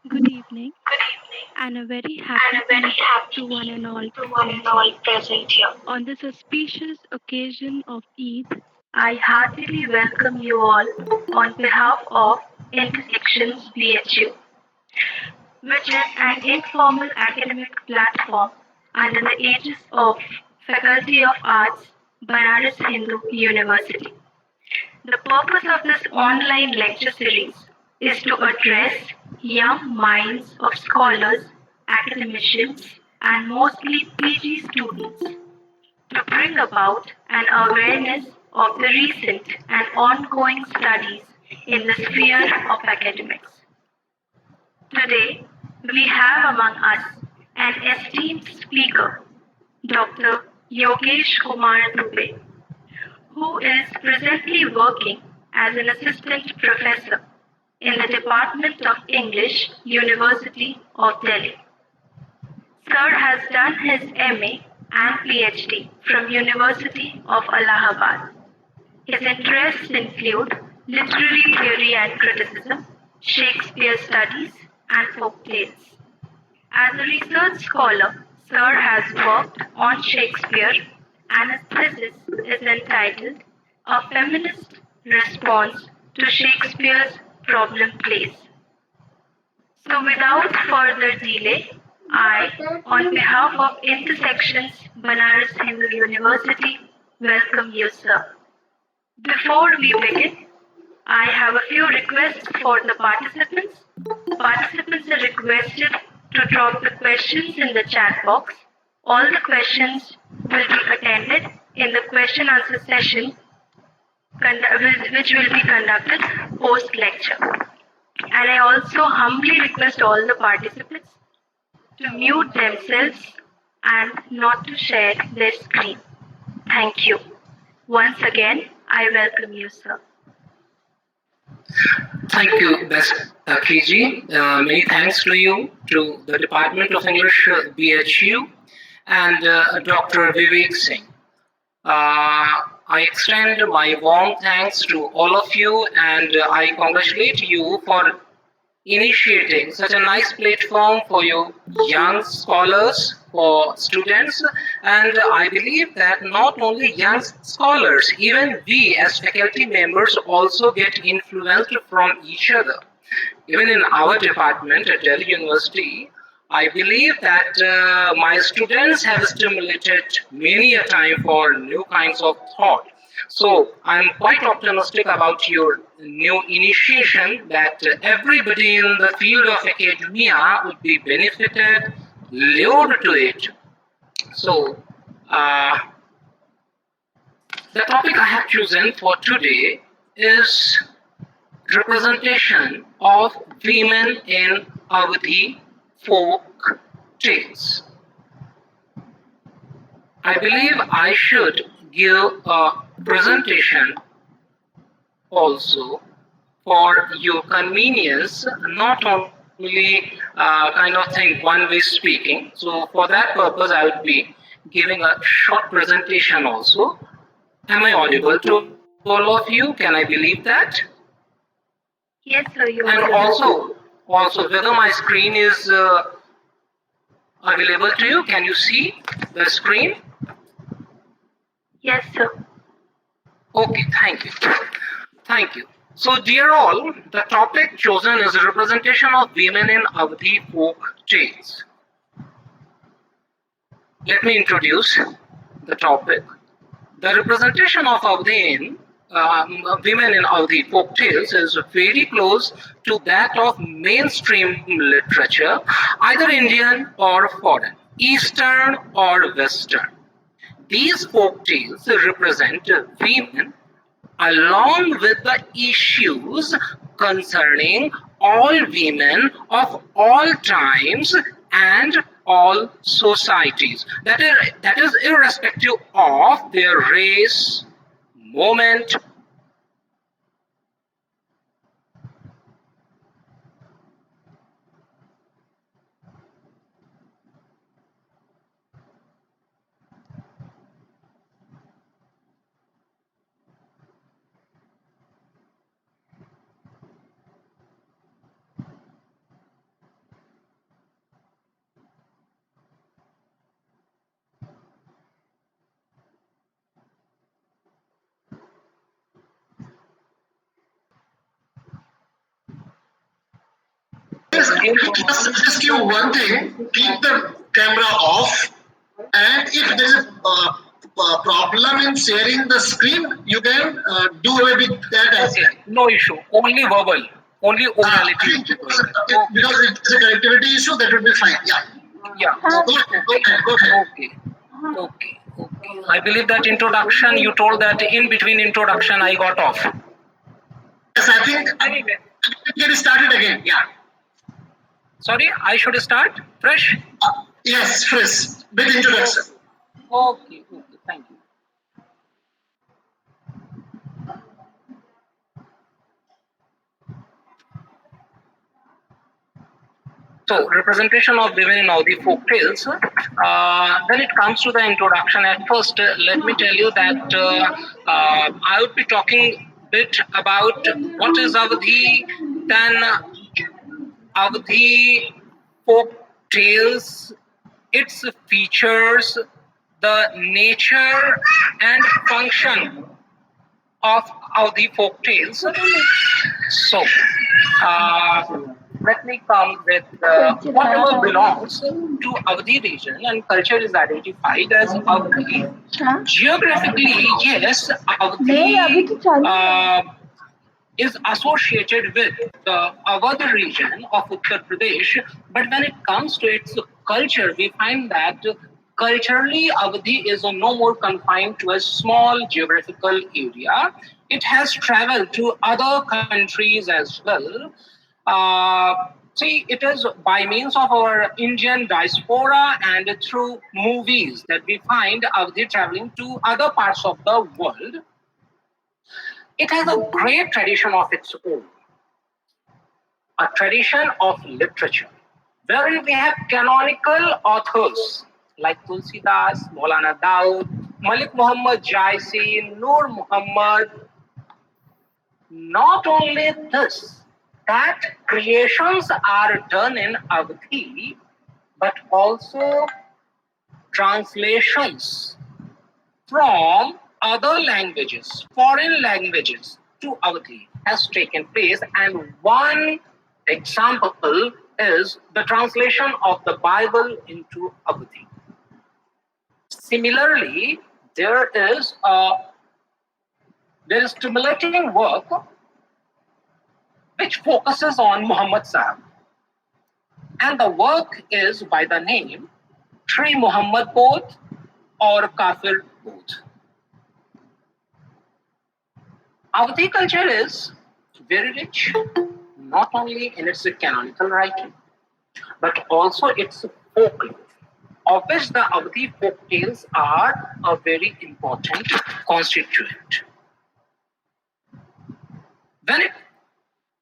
Good evening, Good evening, and a very and happy a very Eid happy to one Eid and all to one present and here. all present here. On this auspicious occasion of Eid, I I heartily heartily welcome welcome you you all all on on behalf behalf of of Intersections Intersections B.H.U, B.H.U, which which is is an an informal informal academic academic platform platform under under the the aegis aegis of of Faculty Faculty of of Arts, Arts, Banaras Banaras Hindu Hindu University. University. The The purpose purpose of of this this online online lecture lecture series series is is to to address address young young minds minds of of scholars, scholars, academicians, academicians, and and mostly mostly PG PG students students to to bring bring about about an an awareness awareness of of the the recent recent and and ongoing ongoing studies studies in in the the sphere sphere of of academics. academics. Today, Today, we we have have among among us us an an esteemed esteemed speaker, speaker, Dr. Dr. Yogesh Yogesh Kumar Kumar Dubey, Dubey, who who is is presently presently working working as as an an assistant assistant professor professor in in the the Department Department of of English, English, University University of of Delhi. Delhi. Sir Sir has has done done his his MA MA and and PhD PhD from from University University of of Allahabad. Allahabad. His His interests interests include include literary literary theory theory and and criticism, criticism, Shakespeare Shakespeare studies, studies, and and folk tales. folktales. As As a a research research scholar, scholar, Sir Sir has has worked worked on on Shakespeare, Shakespeare, and and his his thesis thesis is is entitled entitled A A Feminist Feminist Response Response to to Shakespeare's Shakespeare's Problem Problem Plays. Plays. So, So, without without further further delay, delay, I, I, on on behalf behalf of of Intersections Intersections Banaras Banaras Hindu Hindu University, University, welcome welcome you, you, sir. sir. Before Before we we begin, begin, I I have have a a few few requests requests for for the the participants. participants. Participants Participants are are requested requested to to drop drop the the questions questions in in the the chat chat box. box. All All the the questions questions will will be be attended attended in in the the question question answer answer session session, which which will will be be conducted conducted post post lecture. lecture. And And I I also also humbly humbly request request all all the the participants participants to to mute mute themselves themselves and and not not to to share share their their screen. screen. Thank Thank you. you. Once Once again, again, I I welcome welcome you, you, sir. sir. Thank Thank you, you, Best Best Kiji. Kiji. Many Many thanks thanks to to you, you, to to the the Department Department of of English, English, B.H.U, B.H.U, and and Dr. Dr. Vivek Vivek Singh. Singh. I I extend extend my my warm warm thanks thanks to to all all of of you, you, and and I I congratulate congratulate you you for for initiating initiating such a such a nice nice platform platform for for you you young young scholars, scholars, for for students, students. and And I I believe believe that that not not only only young young scholars, scholars, even even we we as as faculty faculty members members also also get get influenced influenced from from each each other. other. Even in Even in our our department department at at Delhi Delhi University, University, I I believe believe that that my my students students have have stimulated stimulated many many a a time time for for new new kinds kinds of of thought. thought. So So I'm I'm quite quite optimistic optimistic about about your your new new initiation initiation that that everybody everybody in in the the field field of of academia academia would would be be benefited, benefited, lured lured to to it. it. So So uh, the the topic topic I I have have chosen chosen for for today today is is representation representation of of women women in in Awadhi Awadhi folk folk tales. tales. I I believe believe I I should should give give a a presentation presentation also also for for your your convenience, convenience, not not only only kind of kind thing of one thing way one way speaking. speaking. So for So that for that purpose, I purpose, would I would be be giving a giving a short short presentation presentation also. also. Am I Am I audible audible to to all of you? Can I all of believe you? that? Can I believe that? Yes, sir, you And are audible. also, Also, whether whether my my screen screen is is available available to to you, you, can can you you see see the the screen? screen? Yes, Yes, sir. sir. Okay, Okay, thank you. thank you. Thank you. Thank you. So, So, dear dear all, all, the the topic topic chosen is chosen a is a representation of representation of women in women in Awadhi Awadhi folk folk tales. tales. Let me Let me introduce introduce the the topic. topic. The The representation of representation of Awadhi Awadhi in in women in women in Awadhi Awadhi folk folk tales tales is is very very close close to to that that of of mainstream mainstream literature, literature, either either Indian Indian or or foreign, foreign, Eastern Eastern or or Western. Western. These These folk folk tales tales represent represent women women along along with with the the issues issues concerning concerning all all women women of of all all times times and and all all societies. societies. That is That is irrespective irrespective of of their their race, race, moment, moment. Yes, just suggest you one thing: keep the camera off, and if there is a problem in sharing the screen, you can do away with that as Okay, well. no issue. Only verbal. Only I orality think will be going on. because it's a connectivity issue, that would be fine. Yeah. Yeah. Go Okay. ahead. Go ahead. Go ahead. Okay. Okay. Okay. I believe that introduction, you told that in between introduction I got off. Yes, I think Anyway, get started again. Yeah. sorry, I should start fresh. Yes, Chris, with introduction. Okay. Okay. Thank you. So, representation of women in Awadhi folk tales. When it comes to the introduction, at first, let me tell you that I would be talking a bit about what is Awadhi, then Awadhi folk tales, its features, the nature and function of Awadhi folk tales. So, uh, let me come with whatever belongs to Awadhi region and culture is identified as Awadhi. Geographically, yes, Awadhi is associated with the Awadh region of Uttar Pradesh, but when it comes to its culture, we find that culturally Awadhi is no more confined to a small geographical area. It has traveled to other countries as well. See, it is by means of our Indian diaspora and through movies that we find Awadhi traveling to other parts of the world. It has a great tradition of its own, a tradition of literature, wherein we have canonical authors like Tulsidas, Maulana Daud, Malik Muhammad Jaisi, Noor Muhammad. Not only this, that creations are done in Awadhi, but also translations from other languages, foreign languages to Awadhi has taken place. And one example is the translation of the Bible into Awadhi. Similarly, there is stimulating work which focuses on Muhammad Sahib. And the work is by the name Shri Muhammad Bodh or Kafir Bodh. Awadhi culture is very rich, not only in its canonical writing, but also its folklore, of which the Awadhi folk tales are a very important constituent. When it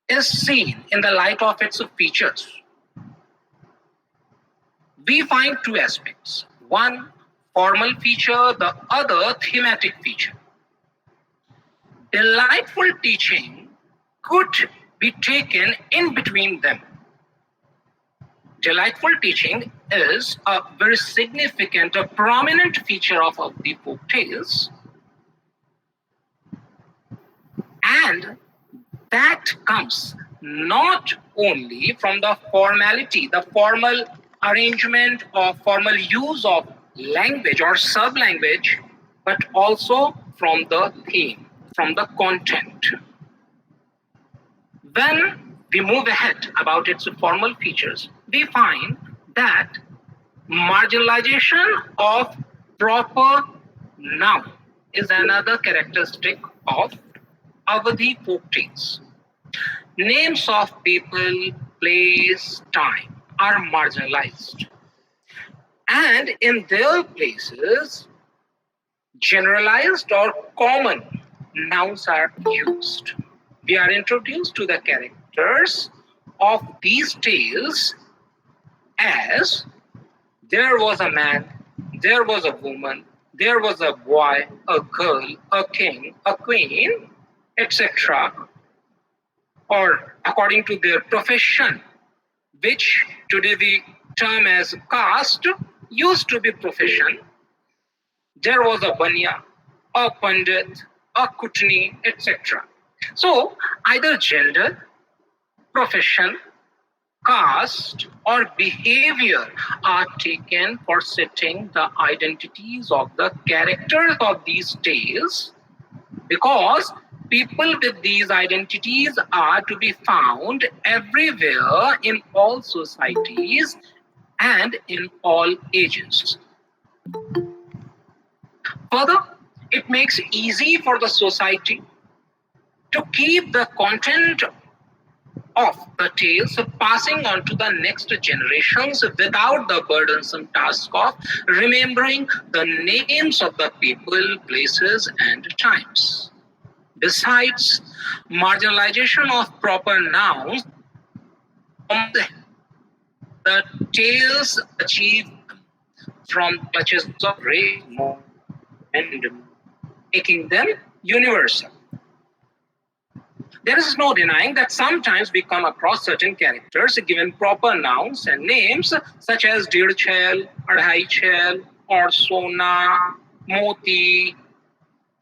is seen in the light of its features, we find two aspects. One, formal feature, the other, thematic feature. Delightful teaching could be taken in between them. Delightful teaching is a very significant, a prominent feature of the folk tales, and that comes not only from the formality, the formal arrangement or formal use of language or sub-language, but also from the theme, from the content. When we move ahead about its formal features, we find that marginalization of proper noun is another characteristic of Awadhi folk tales. Names of people, place, time are marginalized. And in their places, generalized or common nouns are used. We are introduced to the characters of these tales as there was a man, there was a woman, there was a boy, a girl, a king, a queen, etc. Or according to their profession, which today we term as caste, used to be profession. There was a banya, a pandit, a kutni, etc. So either gender, profession, caste, or behavior are taken for setting the identities of the characters of these tales, because people with these identities are to be found everywhere in all societies and in all ages. Further, it makes easy for the society to keep the content of the tales passing on to the next generations without the burdensome task of remembering the names of the people, places, and times. Besides, marginalization of proper nouns, the tales achieve from clutches of race and making them universal. There is no denying that sometimes we come across certain characters given proper nouns and names such as Deer Chel, Adhai Chel, or Sona, Moti,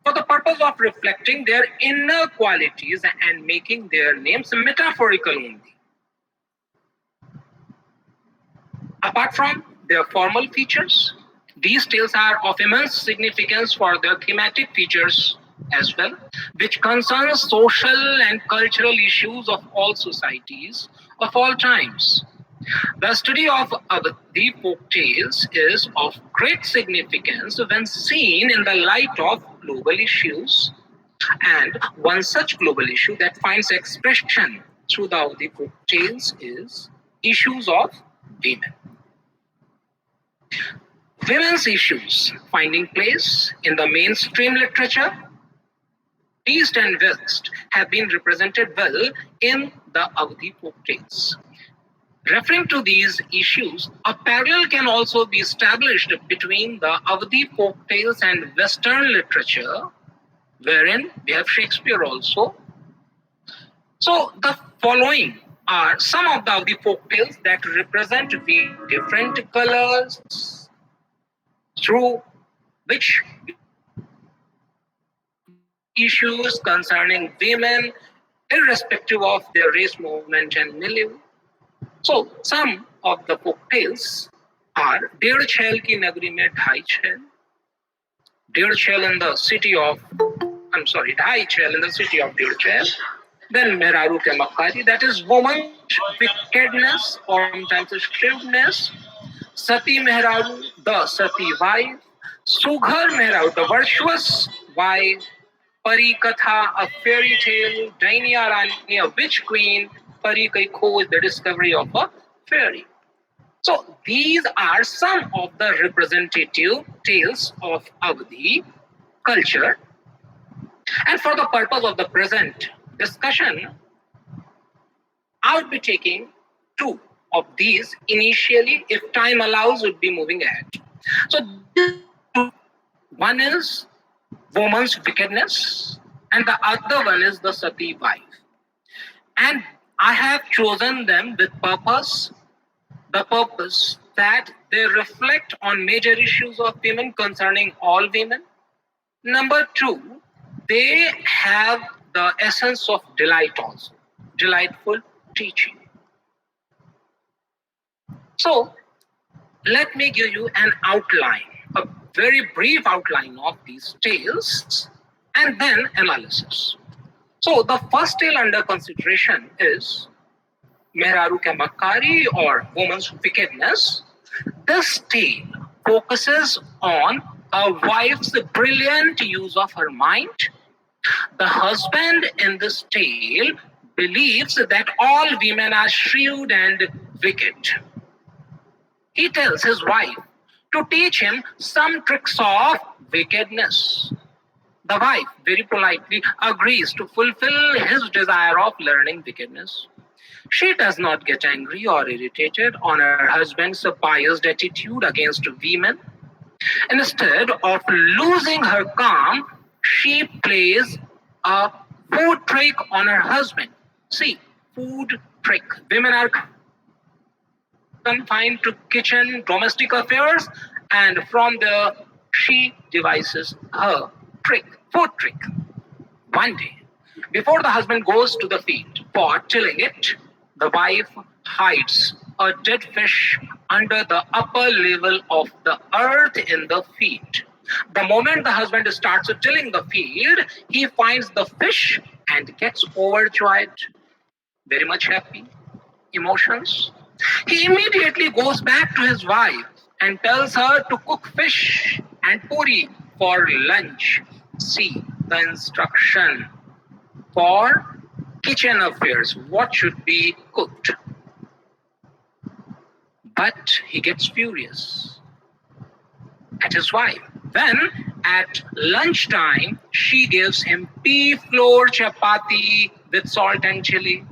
for the purpose of reflecting their inner qualities and making their names metaphorical only. Apart from their formal features, these tales are of immense significance for their thematic features as well, which concerns social and cultural issues of all societies of all times. The study of Awadhi folk tales is of great significance when seen in the light of global issues, and one such global issue that finds expression through the Awadhi folk tales is issues of women. Women's issues finding place in the mainstream literature, East and West, have been represented well in the Awadhi folk tales. Referring to these issues, a parallel can also be established between the Awadhi folk tales and Western literature, wherein we have Shakespeare also. So the following are some of the Awadhi folk tales that represent different colors through which issues concerning women, irrespective of their race, movement, and milieu. So, some of the folk tales are Deer Chel ki Nagri mein Dhai Chel, Deer Chel in the city of, Dhai Chel in the city of Deer Chel. Then Mehraru ke Makkari, that is woman's wickedness or sometimes shrewdness. Sati Mehraru, the Sati wife. Sughar Mehraru, the virtuous wife. Pari Katha, a fairy tale. Dainiya Rani, a witch queen. Pari Kai Khoj, the discovery of a fairy. So these are some of the representative tales of Awadhi culture. And for the purpose of the present discussion, I would be taking two of these initially. If time allows, would be moving ahead. So one is woman's wickedness, and the other one is the Sati wife. And I have chosen them with purpose, the purpose that they reflect on major issues of women concerning all women. Number two, they have the essence of delight also, delightful teaching. So let me give you an outline, a very brief outline of these tales, and then analysis. So the first tale under consideration is Mehraru Ke Makkari, or Woman's Wickedness. This tale focuses on a wife's brilliant use of her mind. The husband in this tale believes that all women are shrewd and wicked. He tells his wife to teach him some tricks of wickedness. The wife very politely agrees to fulfill his desire of learning wickedness. She does not get angry or irritated on her husband's biased attitude against women. Instead of losing her calm, she plays a food trick on her husband. See, food trick. Women are confined to kitchen domestic affairs, and from there she devises her trick, food trick. One day, before the husband goes to the field for tilling it, the wife hides a dead fish under the upper level of the earth in the field. The moment the husband starts tilling the field, he finds the fish and gets overjoyed, very much happy, emotions. He immediately goes back to his wife and tells her to cook fish and puri for lunch. See the instruction for kitchen affairs, what should be cooked. But he gets furious at his wife. Then at lunchtime, she gives him pea flour chapati with salt and chili.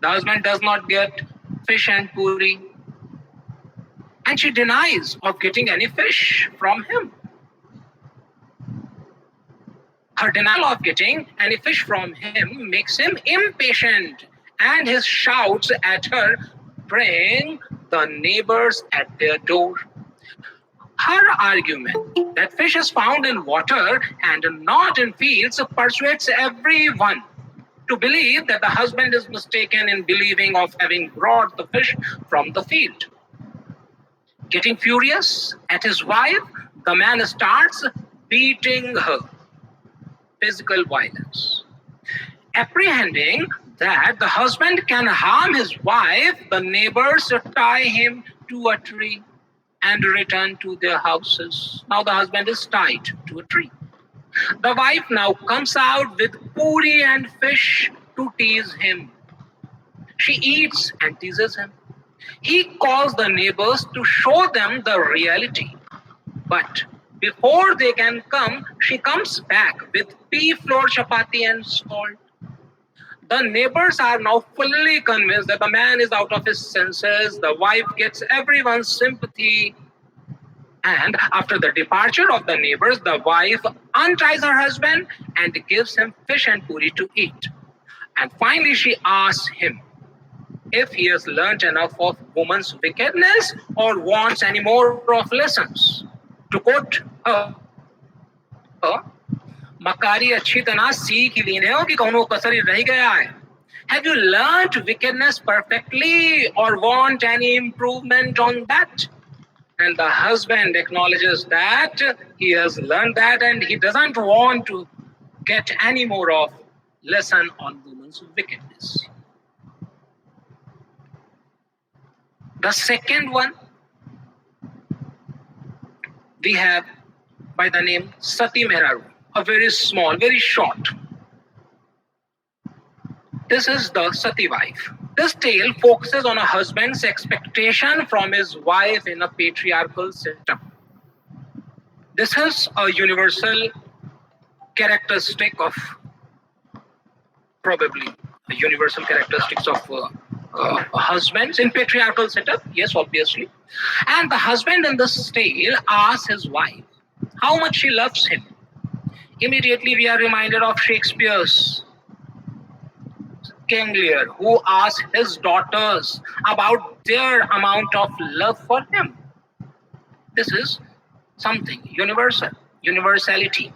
The husband does not get fish and puri. And she denies of getting any fish from him. Her denial of getting any fish from him makes him impatient, and his shouts at her bring the neighbors at their door. Her argument that fish is found in water and not in fields persuades everyone to believe that the husband is mistaken in believing of having brought the fish from the field. Getting furious at his wife, the man starts beating her. Physical violence. Apprehending that the husband can harm his wife, the neighbors tie him to a tree and return to their houses. Now the husband is tied to a tree. The wife now comes out with puri and fish to tease him. She eats and teases him. He calls the neighbors to show them the reality. But before they can come, she comes back with pea flour chapati and salt. The neighbors are now fully convinced that the man is out of his senses. The wife gets everyone's sympathy. And after the departure of the neighbors, the wife unties her husband and gives him fish and puri to eat. And finally, she asks him if he has learnt enough of woman's wickedness or wants any more of lessons. To quote her, मकारी अच्छी तरह सीख ही लीने हो कि कौनो कसर रह गया है. Have you learnt wickedness perfectly or want any improvement on that? And the husband acknowledges that he has learned that and he doesn't want to get any more of lesson on woman's wickedness. The second one we have by the name Sati Mehraru, a very small, very short. This is the Sati wife. This tale focuses on a husband's expectation from his wife in a patriarchal system. This is a universal characteristic of probably the universal characteristics of husbands in patriarchal setup. Yes, obviously. And the husband in this tale asks his wife how much she loves him. Immediately we are reminded of Shakespeare's King Lear, who asked his daughters about their amount of love for him. This is something universal, universality.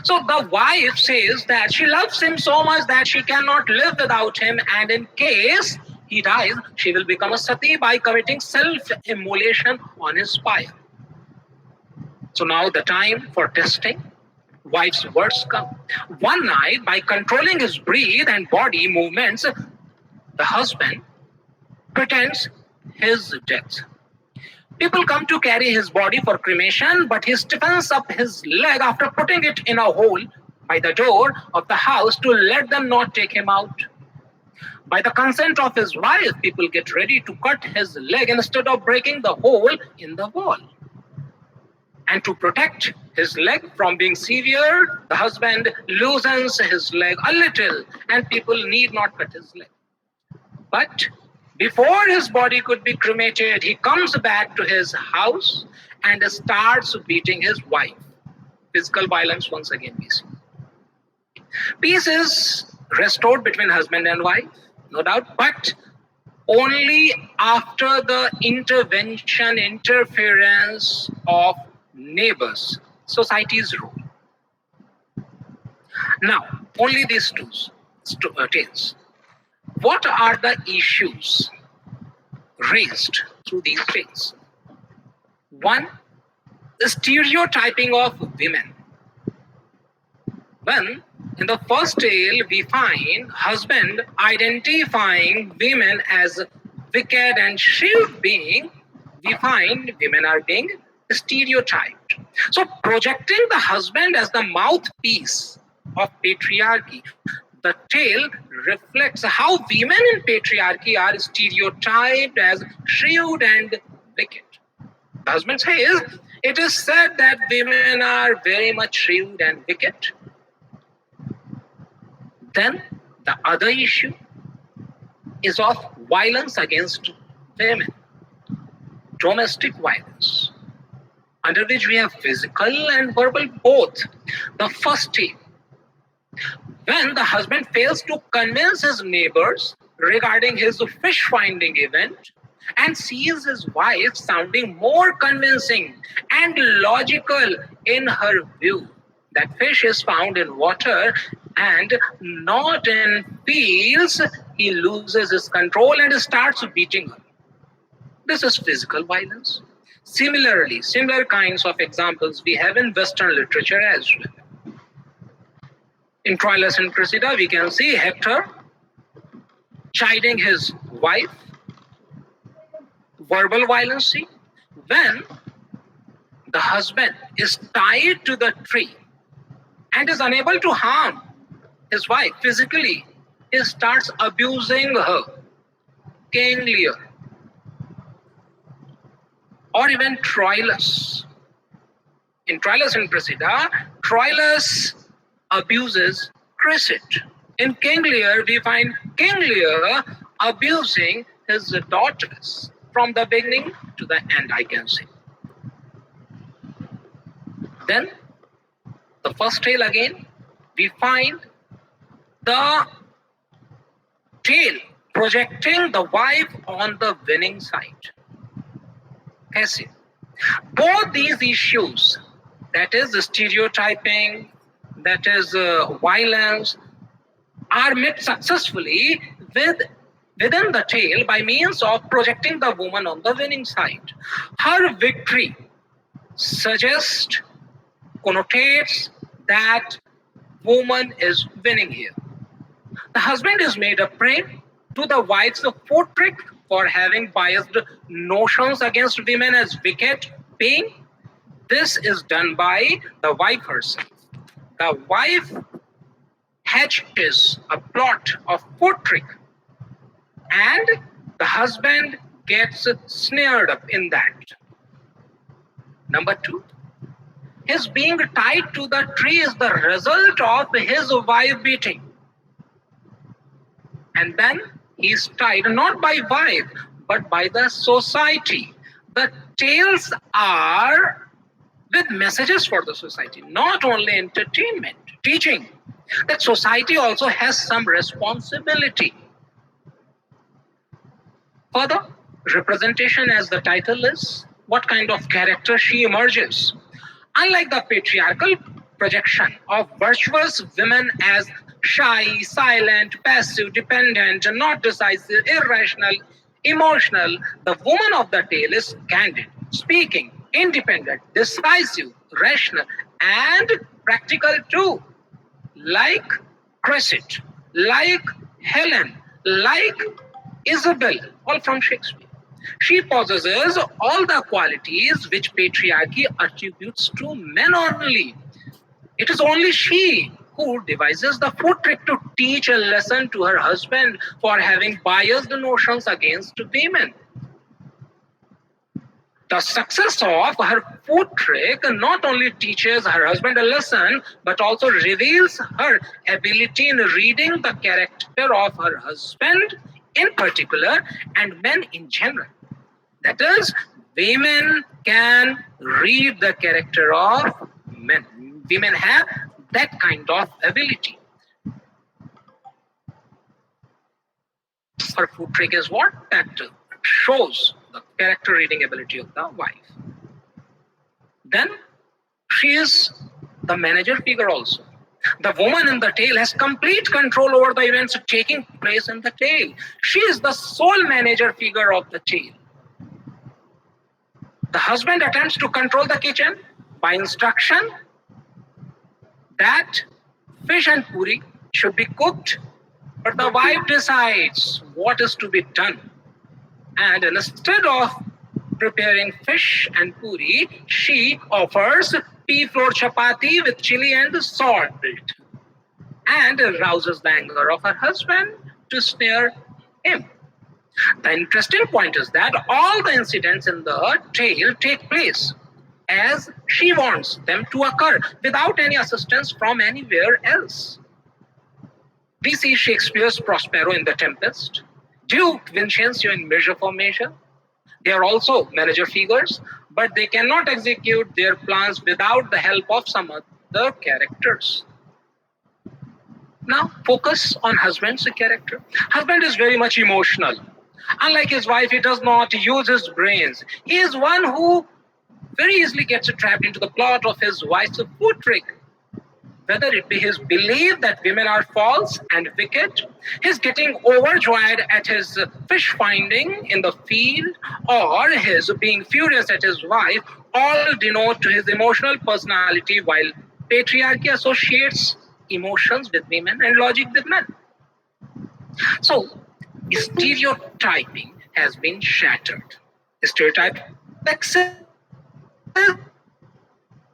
So the wife says that she loves him so much that she cannot live without him, and in case he dies, she will become a sati by committing self-immolation on his pyre. So now the time for testing. Wife's words come. One night, by controlling his breath and body movements, the husband pretends his death. People come to carry his body for cremation, but he stiffens up his leg after putting it in a hole by the door of the house to let them not take him out. By the consent of his wife, people get ready to cut his leg instead of breaking the hole in the wall. And to protect his leg from being severed, the husband loosens his leg a little, and people need not cut his leg. But before his body could be cremated, he comes back to his house and starts beating his wife. Physical violence once again we see. Peace is restored between husband and wife, no doubt, but only after the interference of neighbors, society's role. Now, only these two tales. What are the issues raised through these tales. One, the stereotyping of women. When in the first tale we find husband identifying women as wicked and shrewd being, we find women are being stereotyped. So projecting the husband as the mouthpiece of patriarchy, the tale reflects how women in patriarchy are stereotyped as shrewd and wicked. The husband says, it is said that women are very much shrewd and wicked. Then the other issue is of violence against women, domestic violence, under which we have physical and verbal both. The first tale, when the husband fails to convince his neighbors regarding his fish finding event and sees his wife sounding more convincing and logical in her view that fish is found in water and not in fields, he loses his control and starts beating her. This is physical violence. Similarly, similar kinds of examples we have in Western literature as well. In Troilus and Cressida, we can see Hector chiding his wife, verbal violence, when the husband is tied to the tree and is unable to harm his wife physically, he starts abusing her, King Lear. Or even Troilus. In Troilus and Cressida, Troilus abuses Cressida. In King Lear, we find King Lear abusing his daughters from the beginning to the end, I can say. Then, the first tale again, we find the tale projecting the wife on the winning side. Cassian. Both these issues, that is the stereotyping, that is violence, are met successfully within the tale by means of projecting the woman on the winning side. Her victory suggests, connotates that woman is winning here. The husband is made a prey to the wife's foot trick for having biased notions against women as wicked being. This is done by the wife herself. The wife hatches a plot of foot trick and the husband gets snared up in that. Number two, his being tied to the tree is the result of his wife beating. And then he is tied not by wife, but by the society. The tales are with messages for the society, not only entertainment, teaching that society also has some responsibility. Further, representation, as the title is, what kind of character she emerges. Unlike the patriarchal projection of virtuous women as shy, silent, passive, dependent, not decisive, irrational, emotional, the woman of the tale is candid, speaking, independent, decisive, rational, and practical too. Like Cressida, like Helen, like Isabel, all from Shakespeare. She possesses all the qualities which patriarchy attributes to men only. It is only she who devises the foot trick to teach a lesson to her husband for having biased notions against women. The success of her foot trick not only teaches her husband a lesson, but also reveals her ability in reading the character of her husband in particular and men in general. That is, women can read the character of men. Women have that kind of ability. Her foot trick is what? That shows the character reading ability of the wife. Then she is the manager figure also. The woman in the tale has complete control over the events taking place in the tale. She is the sole manager figure of the tale. The husband attempts to control the kitchen by instruction that fish and puri should be cooked, but the wife decides what is to be done. And instead of preparing fish and puri, she offers pea flour chapati with chili and salt and rouses the anger of her husband to snare him. The interesting point is that all the incidents in the tale take place as she wants them to occur without any assistance from anywhere else. We see Shakespeare's Prospero in The Tempest, Duke Vincenzo in Measure for Measure. They are also manager figures, but they cannot execute their plans without the help of some other characters. Now, focus on husband's character. Husband is very much emotional. Unlike his wife, he does not use his brains. He is one who very easily gets trapped into the plot of his wife's food trick. Whether it be his belief that women are false and wicked, his getting overjoyed at his fish finding in the field, or his being furious at his wife, all denote to his emotional personality, while patriarchy associates emotions with women and logic with men. So, stereotyping has been shattered. Stereotype accepts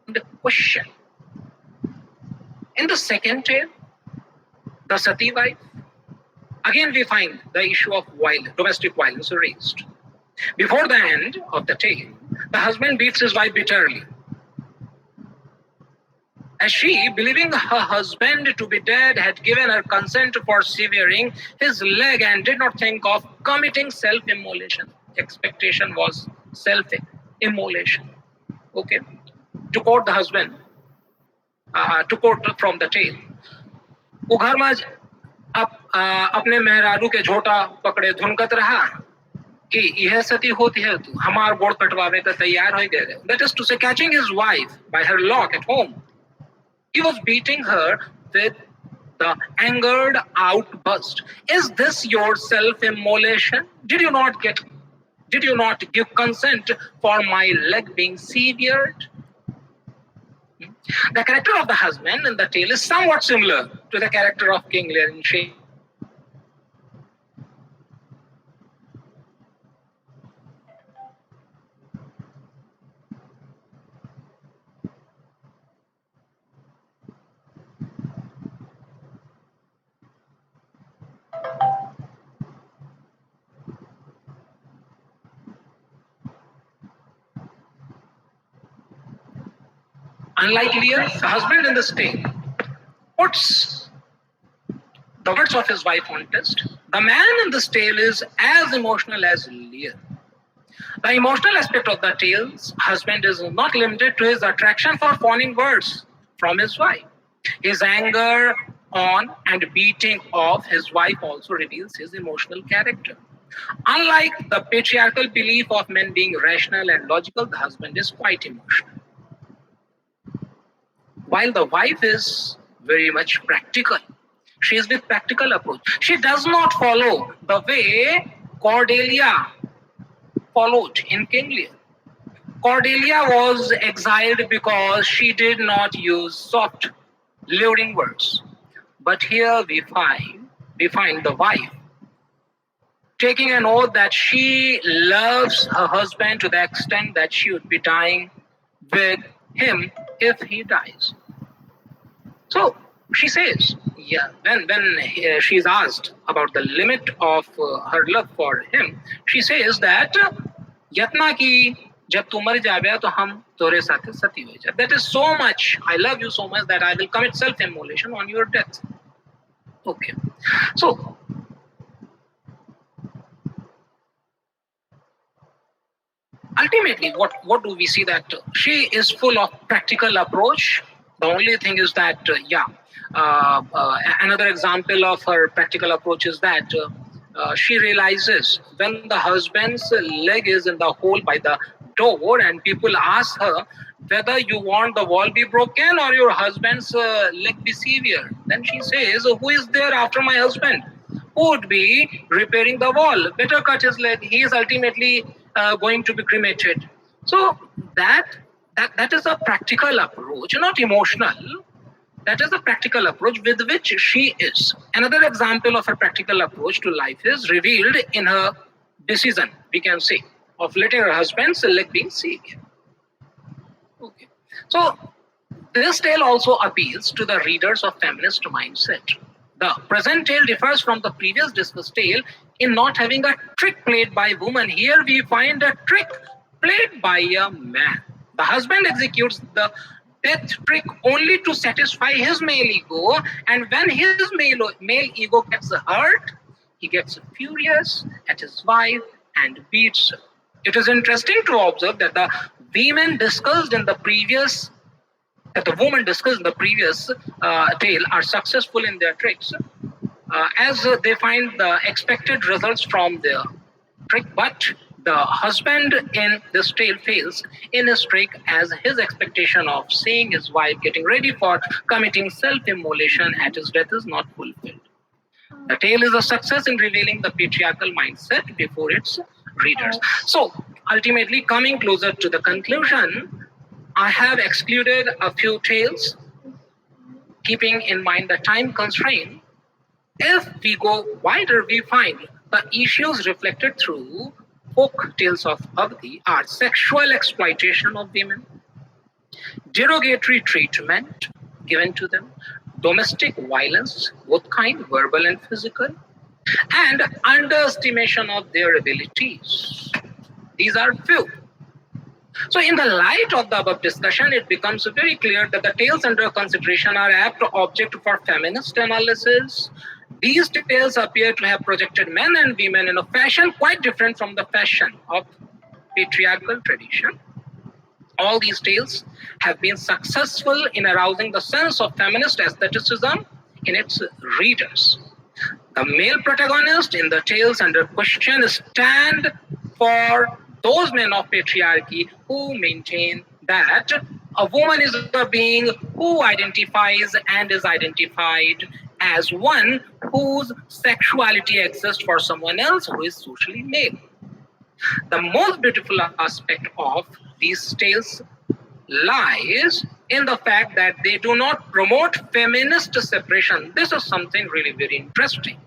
the question. In the second tale, the Sati wife, again we find the issue of domestic violence raised. Before the end of the tale, the husband beats his wife bitterly, as she, believing her husband to be dead, had given her consent for severing his leg and did not think of committing self-immolation. Expectation was self-immolation. Okay. To quote the husband, to quote from the tale, वो घर में अपने मेहरारू के झोटा पकड़े धुनकत रहा कि यह सती होती है तू हमार गोड़ कटवावे का तैयार हो गए. That is to say, catching his wife by her lock at home, he was beating her with the angered outburst. Is this your self-immolation? Did you not give consent for my leg being severed? The character of the husband in the tale is somewhat similar to the character of King Lear in Shakespeare. Unlike Lear, the husband in this tale puts the words of his wife on test. The man in this tale is as emotional as Lear. The emotional aspect of the tale's husband is not limited to his attraction for fawning words from his wife. His anger on and beating of his wife also reveals his emotional character. Unlike the patriarchal belief of men being rational and logical, the husband is quite emotional, while the wife is very much practical. She is with practical approach. She does not follow the way Cordelia followed in King Lear. Cordelia was exiled because she did not use soft, luring words. But here we find the wife taking an oath that she loves her husband to the extent that she would be dying with him if he dies. So she says, when she is asked about the limit of her love for him, she says that yatna ki jab tu mar jabe to hum tore sathe sati ho jaye. That is so much. I love you so much that I will commit self-immolation on your death. Okay. So ultimately, what do we see? That she is full of practical approach. The only thing is that, another example of her practical approach is that she realizes when the husband's leg is in the hole by the door and people ask her whether you want the wall be broken or your husband's leg be severed. Then she says, who is there after my husband? Who would be repairing the wall? Better cut his leg. He is ultimately going to be cremated. So that is a practical approach, not emotional. That is the practical approach with which she is. Another example of her practical approach to life is revealed in her decision, we can say, of letting her husband's leg being severed. Okay. So this tale also appeals to the readers of feminist mindset. The present tale differs from the previous discussed tale in not having a trick played by woman. Here we find a trick played by a man. The husband executes the death trick only to satisfy his male ego, and when his male ego gets hurt, he gets furious at his wife and beats her. It is interesting to observe that the women discussed in the previous tale are successful in their tricks as they find the expected results from their trick, but the husband in this tale fails in his trick as his expectation of seeing his wife getting ready for committing self-immolation at his death is not fulfilled. The tale is a success in revealing the patriarchal mindset before its readers. So ultimately, coming closer to the conclusion, I have excluded a few tales, keeping in mind the time constraint. If we go wider, we find the issues reflected through folk tales of Awadhi are sexual exploitation of women, derogatory treatment given to them, domestic violence, both kind, verbal and physical, and underestimation of their abilities. These are few. So in the light of the above discussion, it becomes very clear that the tales under consideration are apt object for feminist analysis. These tales appear to have projected men and women in a fashion quite different from the fashion of patriarchal tradition. All these tales have been successful in arousing the sense of feminist aestheticism in its readers. The male protagonist in the tales under question stand for those men of patriarchy who maintain that a woman is a being who identifies and is identified as one whose sexuality exists for someone else who is socially male. The most beautiful aspect of these tales lies in the fact that they do not promote feminist separation. This is something really very interesting.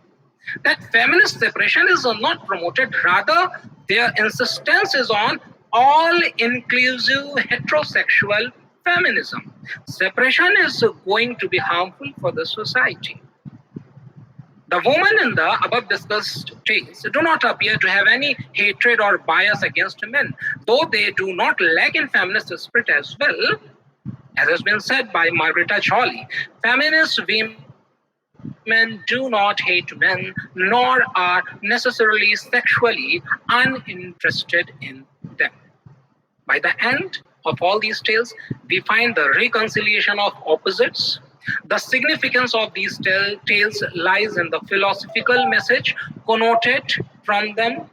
That feminist separation is not promoted, rather their insistence is on all-inclusive heterosexual feminism. Separation is going to be harmful for the society. The women in the above discussed tales do not appear to have any hatred or bias against men, though they do not lack in feminist spirit as well. As has been said by Margareta Joly, feminist women do not hate men, nor are necessarily sexually uninterested in them. By the end of all these tales, we find the reconciliation of opposites. The significance of these tales lies in the philosophical message connoted from them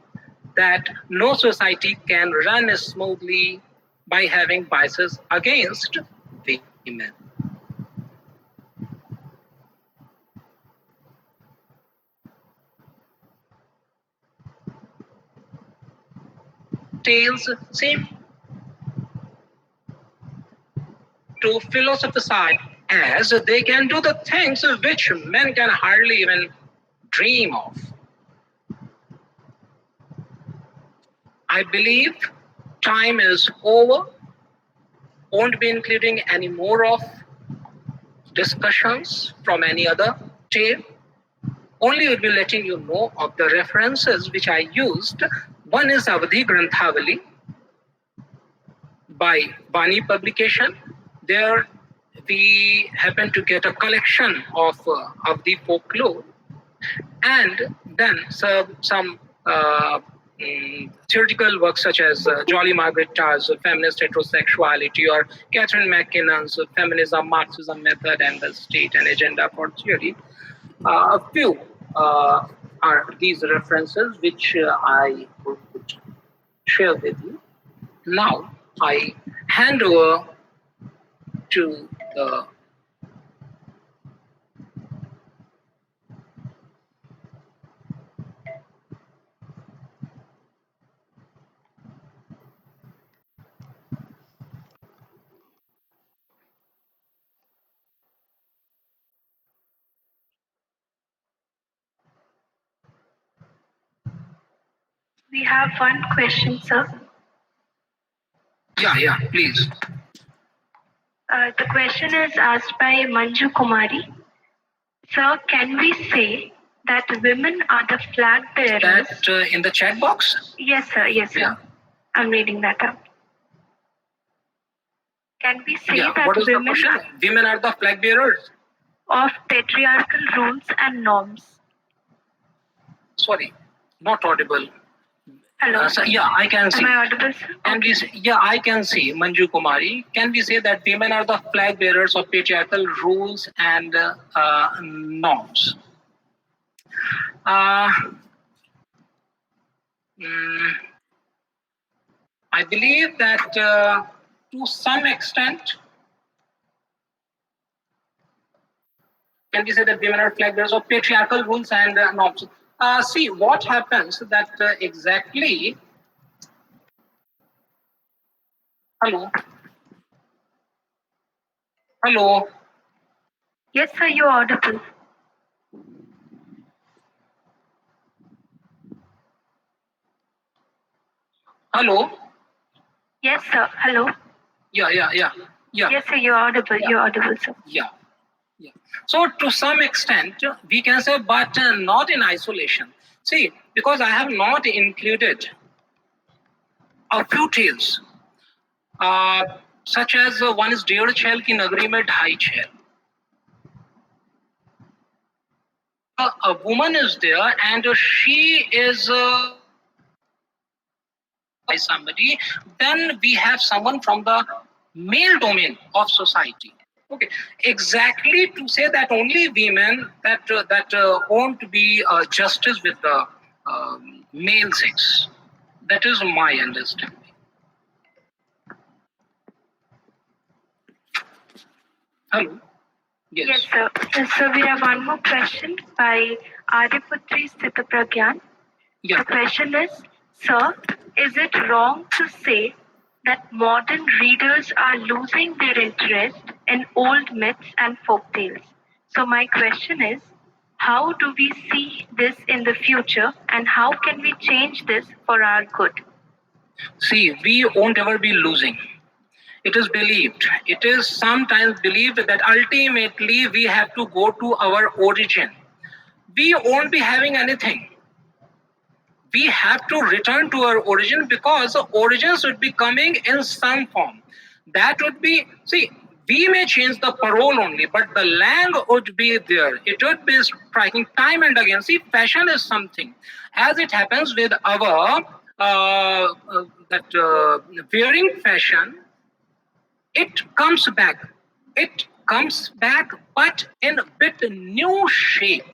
that no society can run smoothly by having biases against women. Tales seem to philosophize as they can do the things which men can hardly even dream of. I believe time is over. Won't be including any more of discussions from any other tale. Only will be letting you know of the references which I used. One is Awadhi Granthavali by Bani publication. There we happen to get a collection of the folklore, and then some theoretical works such as Jolly Margareta's Feminist Heterosexuality or Catherine McKinnon's Feminism, Marxism Method and the State and Agenda for Theory. A few are these references which I would share with you. Now I hand over to the We have one question, sir. yeah, please. The question is asked by Manju Kumari. Sir, can we say that women are the flag bearers? That in the chat box? Yes, sir. Yes, sir. Yeah. I'm reading that out. Can we say Yeah, that what is the women question? Women are the flag bearers? of patriarchal rules and norms? Sorry, not audible. Hello. So, yeah, I can see. Am I audible, sir? Can we say, yeah, I can see, Manju Kumari. Can we say that women are the flag bearers of patriarchal rules and norms? Uh, mm, I believe that to some extent, can we say that women are flag bearers of patriarchal rules and norms? See, what happens that exactly. Hello. Hello. Yes, sir, you're audible. Hello. Yes, sir. Hello. Yeah. Yes, sir, you're audible. Yeah. You're audible, sir. Yeah. So to some extent, we can say, but not in isolation. See, because I have not included a few tales, such as one is Dear Chel ki Nagri mein Dhai Chel. A woman is there and she is by somebody. Then we have someone from the male domain of society. Okay, exactly to say that only women that won't be justice with the male sex. That is my understanding. Hello. Yes, sir. So we have one more question by Adiputri Sthitapragyan. Yeah. The question is, sir, is it wrong to say that modern readers are losing their interest in old myths and folk tales? So my question is, how do we see this in the future and how can we change this for our good? See, we won't ever be losing. It is believed. It is sometimes believed that ultimately we have to go to our origin. We won't be having anything. We have to return to our origin because the origins would be coming in some form. That would be, see, we may change the parole only, but the lang would be there. It would be striking time and again. See, fashion is something. As it happens with our wearing fashion, it comes back. It comes back, but in a bit new shape.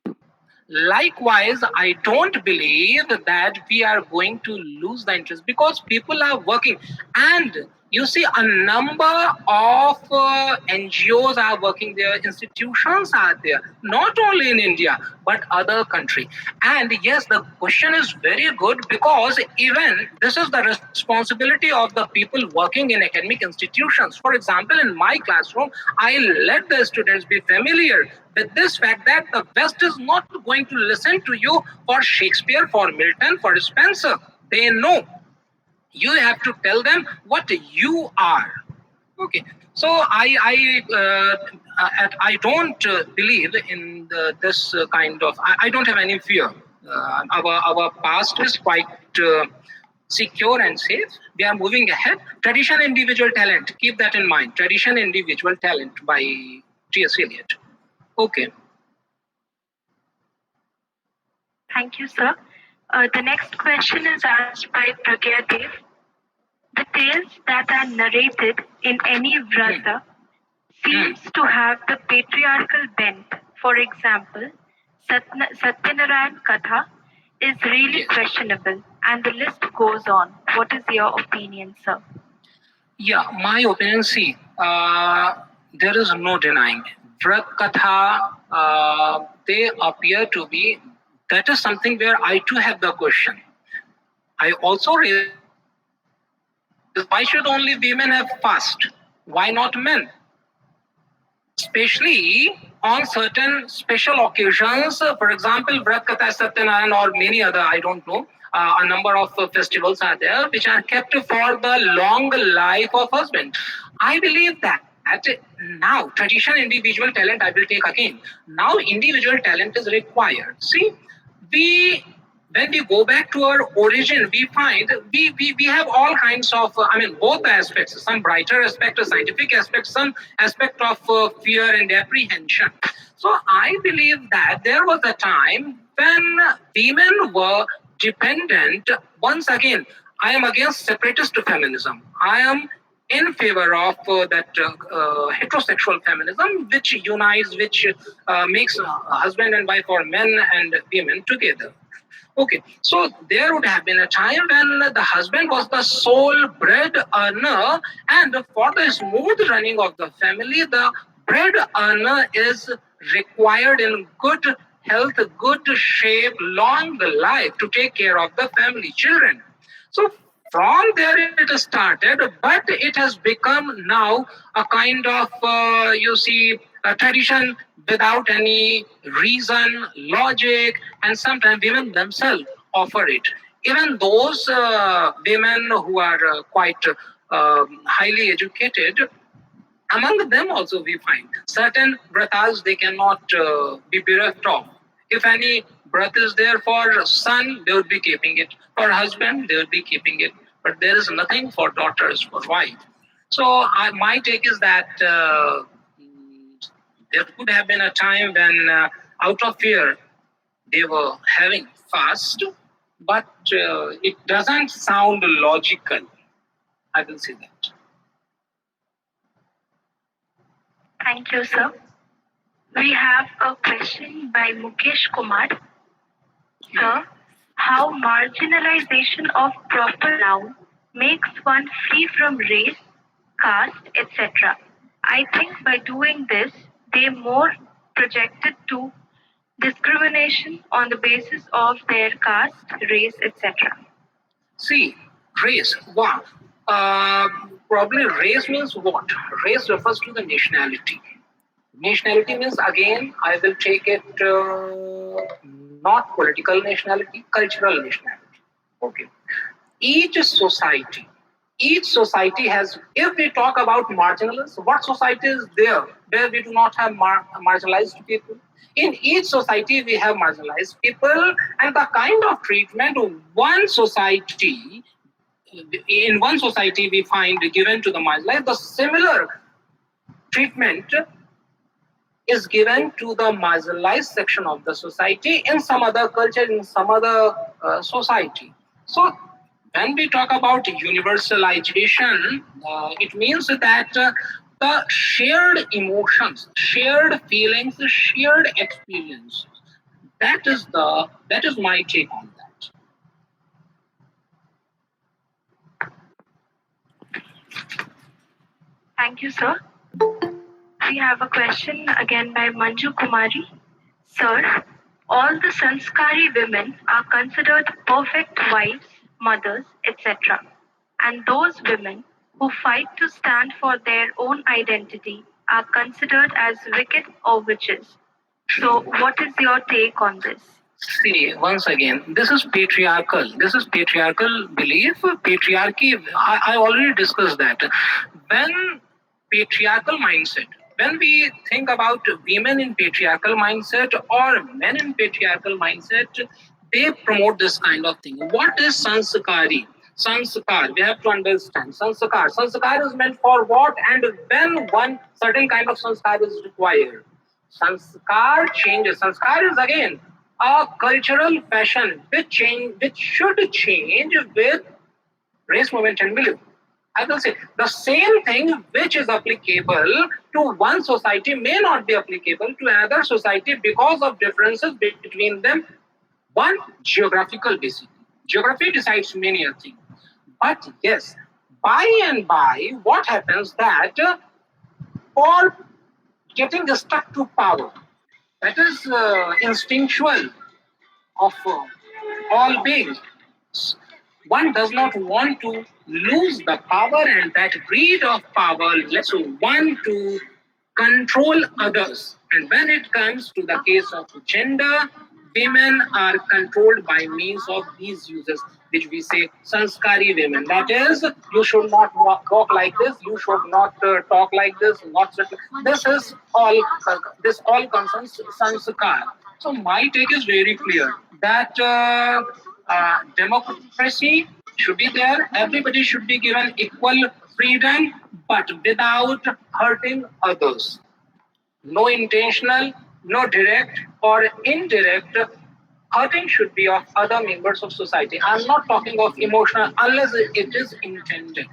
Likewise, I don't believe that we are going to lose the interest because people are working. And you see, a number of NGOs are working there, institutions are there, not only in India, but other country. And yes, the question is very good because even this is the responsibility of the people working in academic institutions. For example, in my classroom, I let the students be familiar with this fact that the West is not going to listen to you for Shakespeare, for Milton, for Spencer. They know. You have to tell them what you are. Okay. So I don't believe in this kind of. I don't have any fear. Our past is quite secure and safe. We are moving ahead. Tradition, individual talent. Keep that in mind. Tradition, individual talent by T.S. Eliot. Okay. Thank you, sir. The next question is asked by Pragya Dev. The tales that are narrated in any vrata seems to have the patriarchal bent. For example, Satyanarayan Katha is really Yes. questionable, and the list goes on. What is your opinion, sir? Yeah, my opinion, see, there is no denying. Vrat Katha, they appear to be, that is something where I too have the question. I also raise the question, why should only women have fast? Why not men? Especially on certain special occasions, for example, Vrat Katha Satyanarayan or many other, I don't know, a number of festivals are there which are kept for the long life of husband. I believe that now tradition, individual talent, I will take again. Now individual talent is required. See, we when we go back to our origin, we find we have all kinds of, I mean, both the aspects, some brighter aspect, a scientific aspect, some aspect of fear and apprehension. So I believe that there was a time when women were dependent. Once again, I am against separatist feminism. I am in favor of that heterosexual feminism, which unites, which makes husband and wife or men and women together. Okay, so there would have been a time when the husband was the sole bread earner, and for the smooth running of the family, the bread earner is required in good health, good shape, long life to take care of the family, children. So from there it started, but it has become now a kind of, you see, a tradition without any reason, logic, and sometimes women themselves offer it. Even those women who are quite highly educated, among them also we find certain vratas they cannot be bereft of. If any brat is there for son, they would be keeping it. For husband, they would be keeping it. But there is nothing for daughters, for wife. So my take is that there could have been a time when, out of fear, they were having fast, but it doesn't sound logical. I will say that. Thank you, sir. We have a question by Mukesh Kumar. Sir, how marginalization of proper noun makes one free from race, caste, etc. I think by doing this, they more projected to discrimination on the basis of their caste, race, etc. See, race. Wow. Uh, Probably race means what? Race refers to the nationality. Nationality means, again, I will take it not political nationality, cultural nationality. Okay. Each society, each society has, if we talk about marginalized, what society is there where we do not have marginalized people? In each society, we have marginalized people, and the kind of treatment one society in one society we find given to the marginalized, the similar treatment is given to the marginalized section of the society in some other culture, in some other society. So when we talk about universalization, it means that the shared emotions, shared feelings, shared experiences. That is my take on that. Thank you, sir. We have a question again by Manju Kumari. Sir, all the Sanskari women are considered perfect wives, mothers, etc. And those women who fight to stand for their own identity are considered as wicked or witches. So, what is your take on this? See, once again, this is patriarchal. This is patriarchal belief. Patriarchy, I already discussed that. When patriarchal mindset, when we think about women in patriarchal mindset or men in patriarchal mindset, they promote this kind of thing. What is sanskari? Sanskar, we have to understand. Sanskar. Sanskar is meant for what and when one certain kind of sanskar is required. Sanskar changes. Sanskar is again a cultural fashion which should change with race, movement, and belief. I will say the same thing which is applicable to one society may not be applicable to another society because of differences between them. One, geographical basically. Geography decides many a things. But yes, by and by, what happens that for getting stuck to power, that is instinctual of all beings. One does not want to lose the power, and that greed of power leads to one to control others. And when it comes to the case of gender, women are controlled by means of these uses, which we say sanskari women. That is, you should not walk like this, you should not talk like this, not such. This is all. This all concerns sanskar. So my take is very clear that democracy should be there. Everybody should be given equal freedom, but without hurting others. No intentional, no direct or indirect hurting should be of other members of society. I'm not talking of emotional unless it is intended.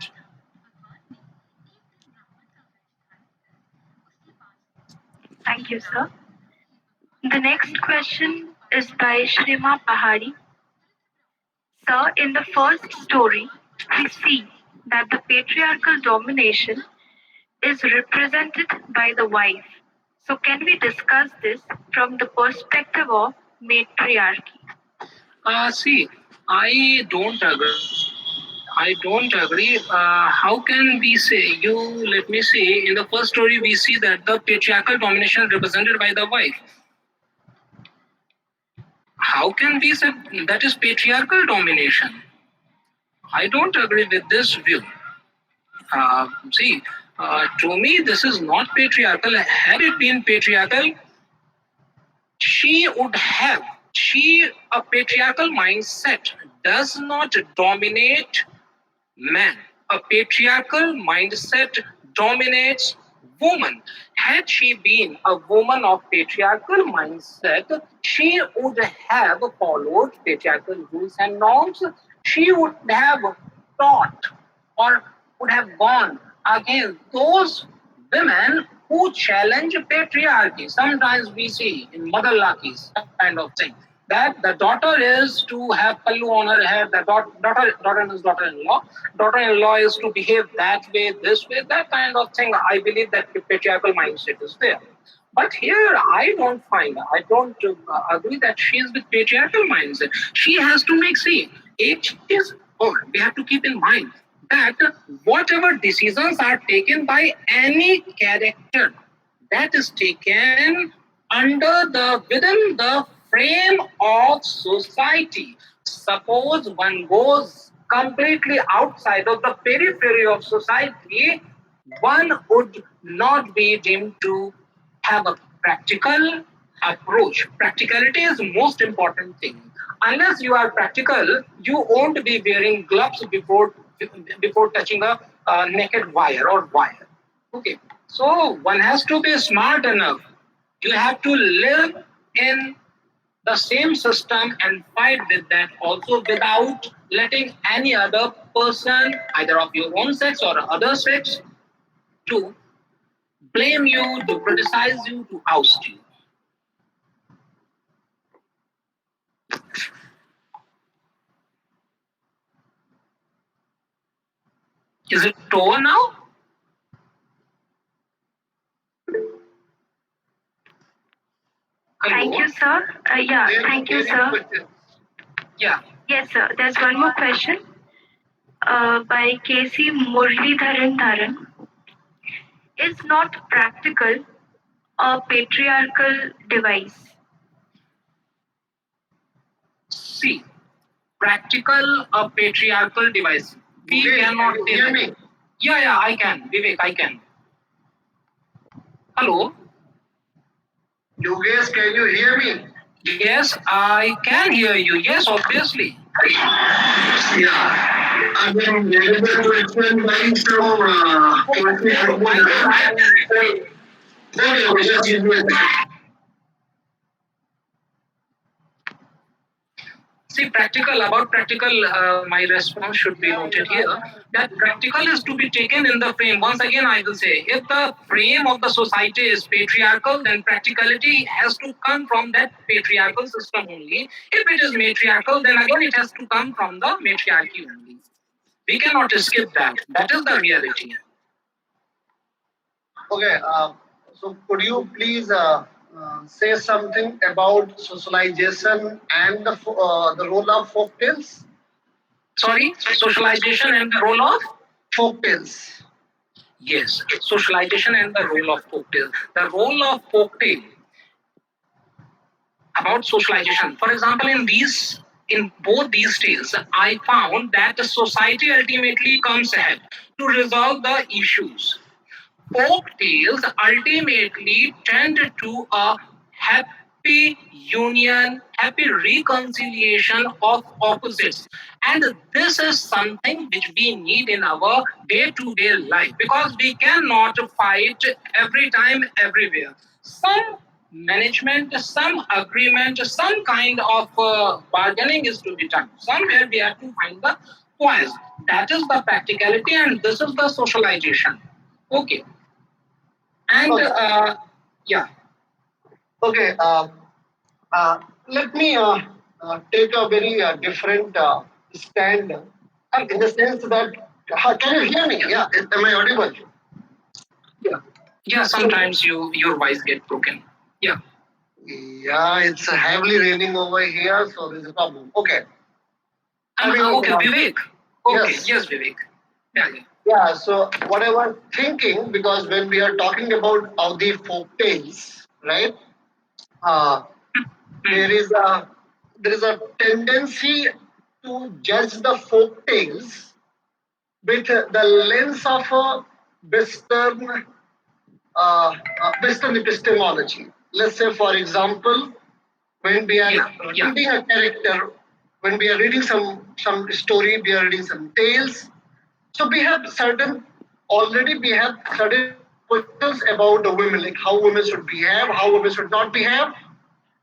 Thank you, sir. The next question is by Shrima Pahari. Sir, in the first story, we see that the patriarchal domination is represented by the wife. So, can we discuss this from the perspective of matriarchy? See, I don't agree. I don't agree. How can we say, you let me see, in the first story we see that the patriarchal domination represented by the wife. How can we say that is patriarchal domination? I don't agree with this view. See, to me, this is not patriarchal. Had it been patriarchal, she would have. A patriarchal mindset does not dominate man. A patriarchal mindset dominates woman. Had she been a woman of patriarchal mindset, she would have followed patriarchal rules and norms. She would have taught or would have gone against those women who challenge patriarchy. Sometimes we see in mother lakis kind of thing that the daughter is to have pallu on her head, the daughter is daughter-in-law. Daughter-in-law is to behave that way, this way, that kind of thing. I believe that the patriarchal mindset is there. But here, I don't agree that she is with patriarchal mindset. She has to make, see, age is old. We have to keep in mind that whatever decisions are taken by any character, that is taken within the frame of society. Suppose one goes completely outside of the periphery of society, one would not be deemed to have a practical approach. Practicality is the most important thing. Unless you are practical, you won't be wearing gloves before touching a naked wire or wire. Okay, so one has to be smart enough. You have to live in the same system and fight with that also without letting any other person, either of your own sex or other sex, to blame you, to criticize you, to oust you. Is it over now? Thank you, sir. Thank you, sir. Yeah. Yes, sir. There's one more question by K.C. Muralidharan Dharan. Is not practical a patriarchal device? See, practical a patriarchal device. We cannot hear me? Yeah, I can. Vivek, I can. Hello? Yogesh, can you hear me? Yes, I can hear you. Yes, obviously. Yeah. Again, there is a question by okay, just give me a second. See, practical, my response should be noted here that practical is to be taken in the frame. Once again, I will say, if the frame of the society is patriarchal, then practicality has to come from that patriarchal system only. If it is matriarchal, then again it has to come from the matriarchy only. We cannot skip that. That is the reality. Okay, so could you please say something about socialization and the role of folk tales? Sorry, socialization and the role of? Folk tales. Yes, socialization and the role of folktale. The role of folktale about socialization. For example, in both these tales, I found that the society ultimately comes ahead to resolve the issues. Folk tales ultimately tend to a happy union, happy reconciliation of opposites. And this is something which we need in our day to day life because we cannot fight every time, everywhere. Some management, some agreement, some kind of bargaining is to be done. Somewhere we have to find the poise. That is the practicality, and this is the socialization. Okay. And yeah. Okay, let me take a very different stand in the sense that, can you hear me? Yeah, am I audible? Yeah. Yeah, sometimes your voice get broken. Yeah. Yeah, it's heavily raining over here, so there's a problem. Okay. Okay, Vivek. Okay, Yes, Vivek. Yeah, yeah. Yeah, so what I was thinking, because when we are talking about Awadhi folk tales, right? Uh, there is a tendency to judge the folk tales with the lens of a Western Western epistemology. Let's say, for example, when we are reading a character, when we are reading some story, we are reading some tales. So we have certain questions about the women, like how women should behave, how women should not behave,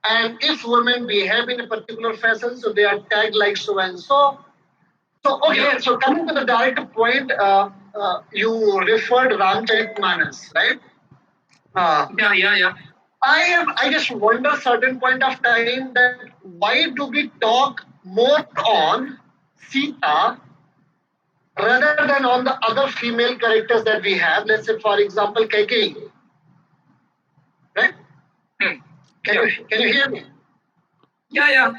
and if women behave in a particular fashion, so they are tagged like so and so. So okay, so coming to the direct point, you referred Ramcharitmanas, right? Yeah. I just wonder certain point of time that why do we talk more on Sita rather than on the other female characters that we have? Let's say, for example, Kaikeyi, right? Can you hear me? Yeah.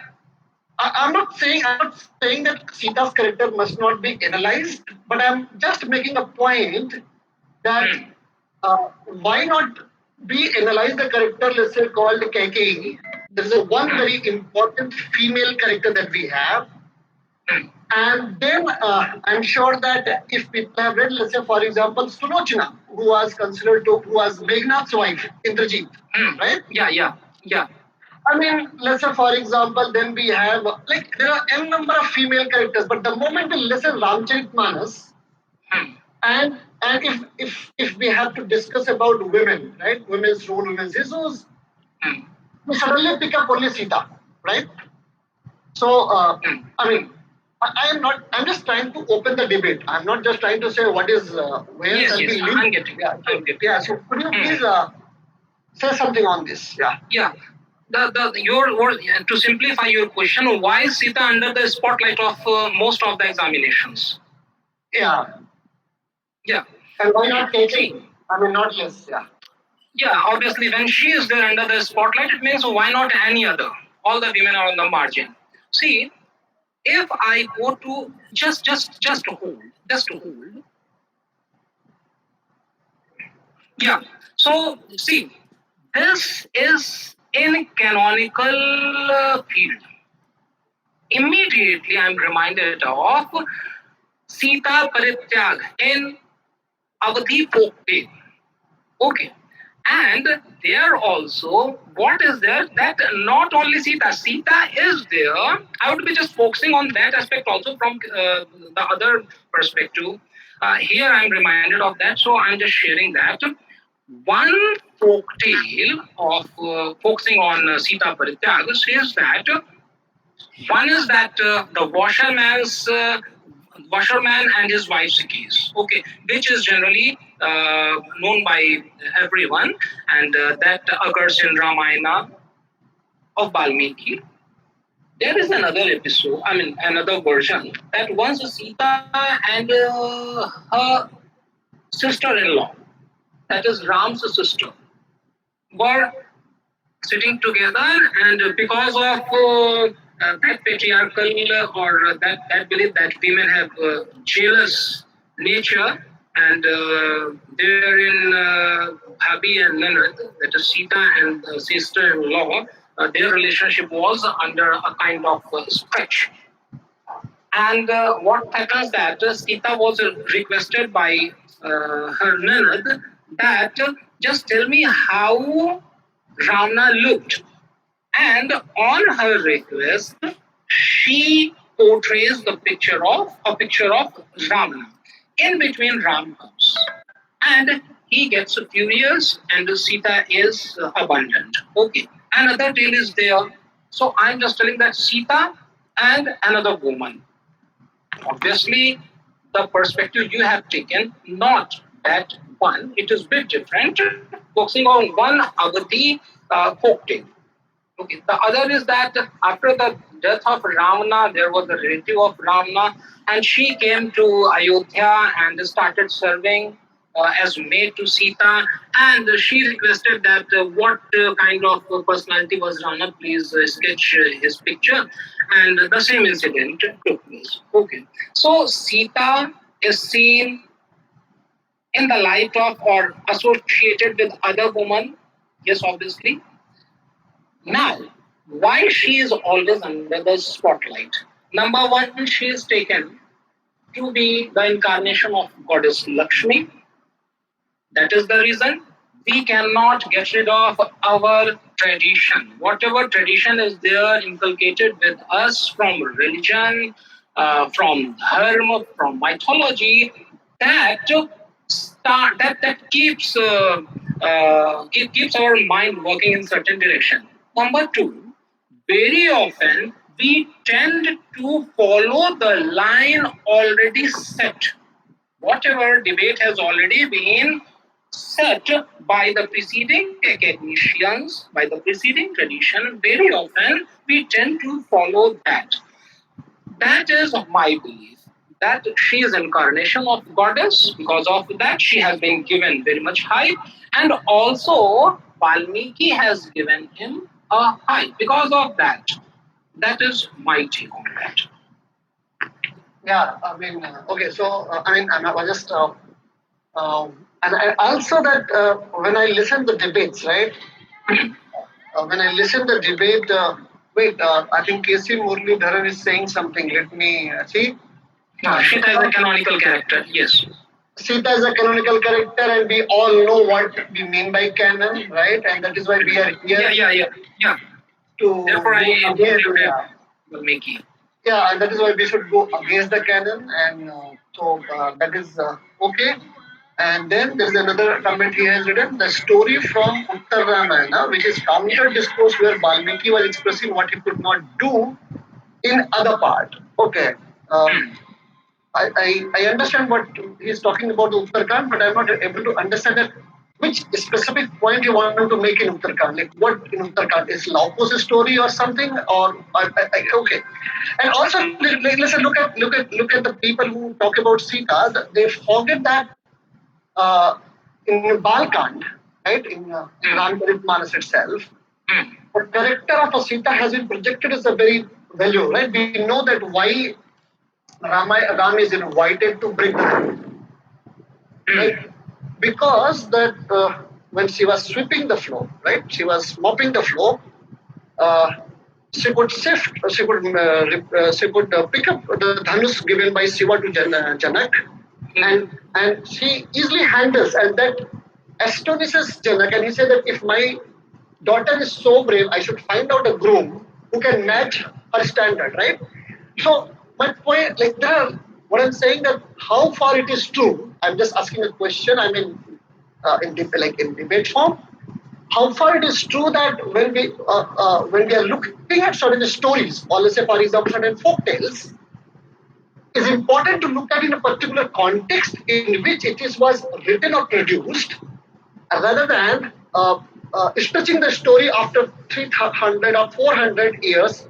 I'm not saying that Sita's character must not be analyzed, but I'm just making a point that why not we analyze the character, let's say, called Kaikeyi. There is a one very important female character that we have. And then I'm sure that if people have read, let's say, for example, Sulochana, who was Meghnad's wife, Indrajit, right? Yeah. I mean, let's say, for example, then we have, like, there are n number of female characters, but the moment we listen Ramcharitmanas, and if we have to discuss about women, right, women's role, women's issues, we suddenly pick up only Sita, right? So, I mean, I am not. I'm just trying to open the debate. I'm not just trying to say what is where Yes, can be linked. I'm getting. Yeah. So could you please say something on this? Yeah. Yeah. Your word to simplify your question, why is Sita under the spotlight of most of the examinations? Yeah. Yeah. And why not taking? I mean, not less. Yeah. Yeah, obviously, when she is there under the spotlight, it means why not any other? All the women are on the margin. See, if I go to just to hold. Yeah. So see, this is in canonical field. Immediately, I'm reminded of Sita Parityag in Awadhi folktale. Okay. And there also, what is there? That not only Sita is there. I would be just focusing on that aspect also from the other perspective. Here I'm reminded of that, so I'm just sharing that. One folk tale of focusing on Sita Parityag says that one is that the washerman and his wife's case, okay, which is generally known by everyone, and that occurs in Ramayana of Valmiki. there is another episode, another version that once Sita and her sister-in-law, that is Ram's sister, were sitting together, and because of that patriarchal or that belief that women have jealous nature, and therein Bhabi and Nanad, that is Sita and sister-in-law, their relationship was under a kind of stretch. And what happens that Sita was requested by her Nanad that just tell me how Ravana looked. And on her request, she portrays the picture of Ravana. In between, Ram comes, and he gets furious, and Sita is abundant. Okay, another tale is there. So I'm just telling that Sita and another woman. Obviously, the perspective you have taken, not that one, it is a bit different, focusing on one Awadhi folktale. Okay. The other is that after the death of Ravana, there was a relative of Ravana, and she came to Ayodhya and started serving as maid to Sita, and she requested that what kind of personality was Ravana, please sketch his picture, and the same incident took place. Okay, so Sita is seen in the light of or associated with other women, yes, obviously. Now, why she is always under the spotlight? Number one, she is taken to be the incarnation of goddess Lakshmi. That is the reason we cannot get rid of our tradition. Whatever tradition is there inculcated with us from religion, from dharma, from mythology, that keeps our mind working in certain direction. Number two, very often we tend to follow the line already set. Whatever debate has already been set by the preceding academicians, by the preceding tradition, very often we tend to follow that. That is my belief. That she is incarnation of goddess. Because of that, she has been given very much hype, and also Valmiki has given him a hype. Because of that, that is my take on that. Yeah, okay, so I was just, and also that when I listen to debates, right? When I listen to debate, I think K.C. Muralidharan is saying something. Let me see. Sita is a canonical character, yes. Sita is a canonical character, and we all know what we mean by canon, right? And that is why we are here. Yeah. Therefore, Valmiki. Yeah, and that is why we should go against the canon, and that is okay. And then there is another comment he has written: the story from Uttar Ramayana, which is counter discourse where Valmiki was expressing what he could not do in other part. Okay. I understand what he's talking about the Uttarakhand, but I'm not able to understand that which specific point you want to make in Uttarakhand. Like what in Uttarakhand is Laupos story or something, okay. And also, listen, look at the people who talk about Sita. They forget that in Balkand, right, in Ramcharitmanas itself, the character of a Sita has been projected as a very value, right? We know that why Ram is invited to bring the right? Because that when she was sweeping the floor, right? She was mopping the floor. Uh, she could sift, she could pick up the dhanus given by Shiva to Janak, and she easily handles, and that astonishes Janak. And he said that if my daughter is so brave, I should find out a groom who can match her standard, right? So my point, like what I'm saying that how far it is true. I'm just asking a question. I mean, in debate form, how far it is true that when we are looking at certain stories, or let's say for example certain folk tales, is important to look at in a particular context in which was written or produced, rather than stretching the story after 300 or 400 years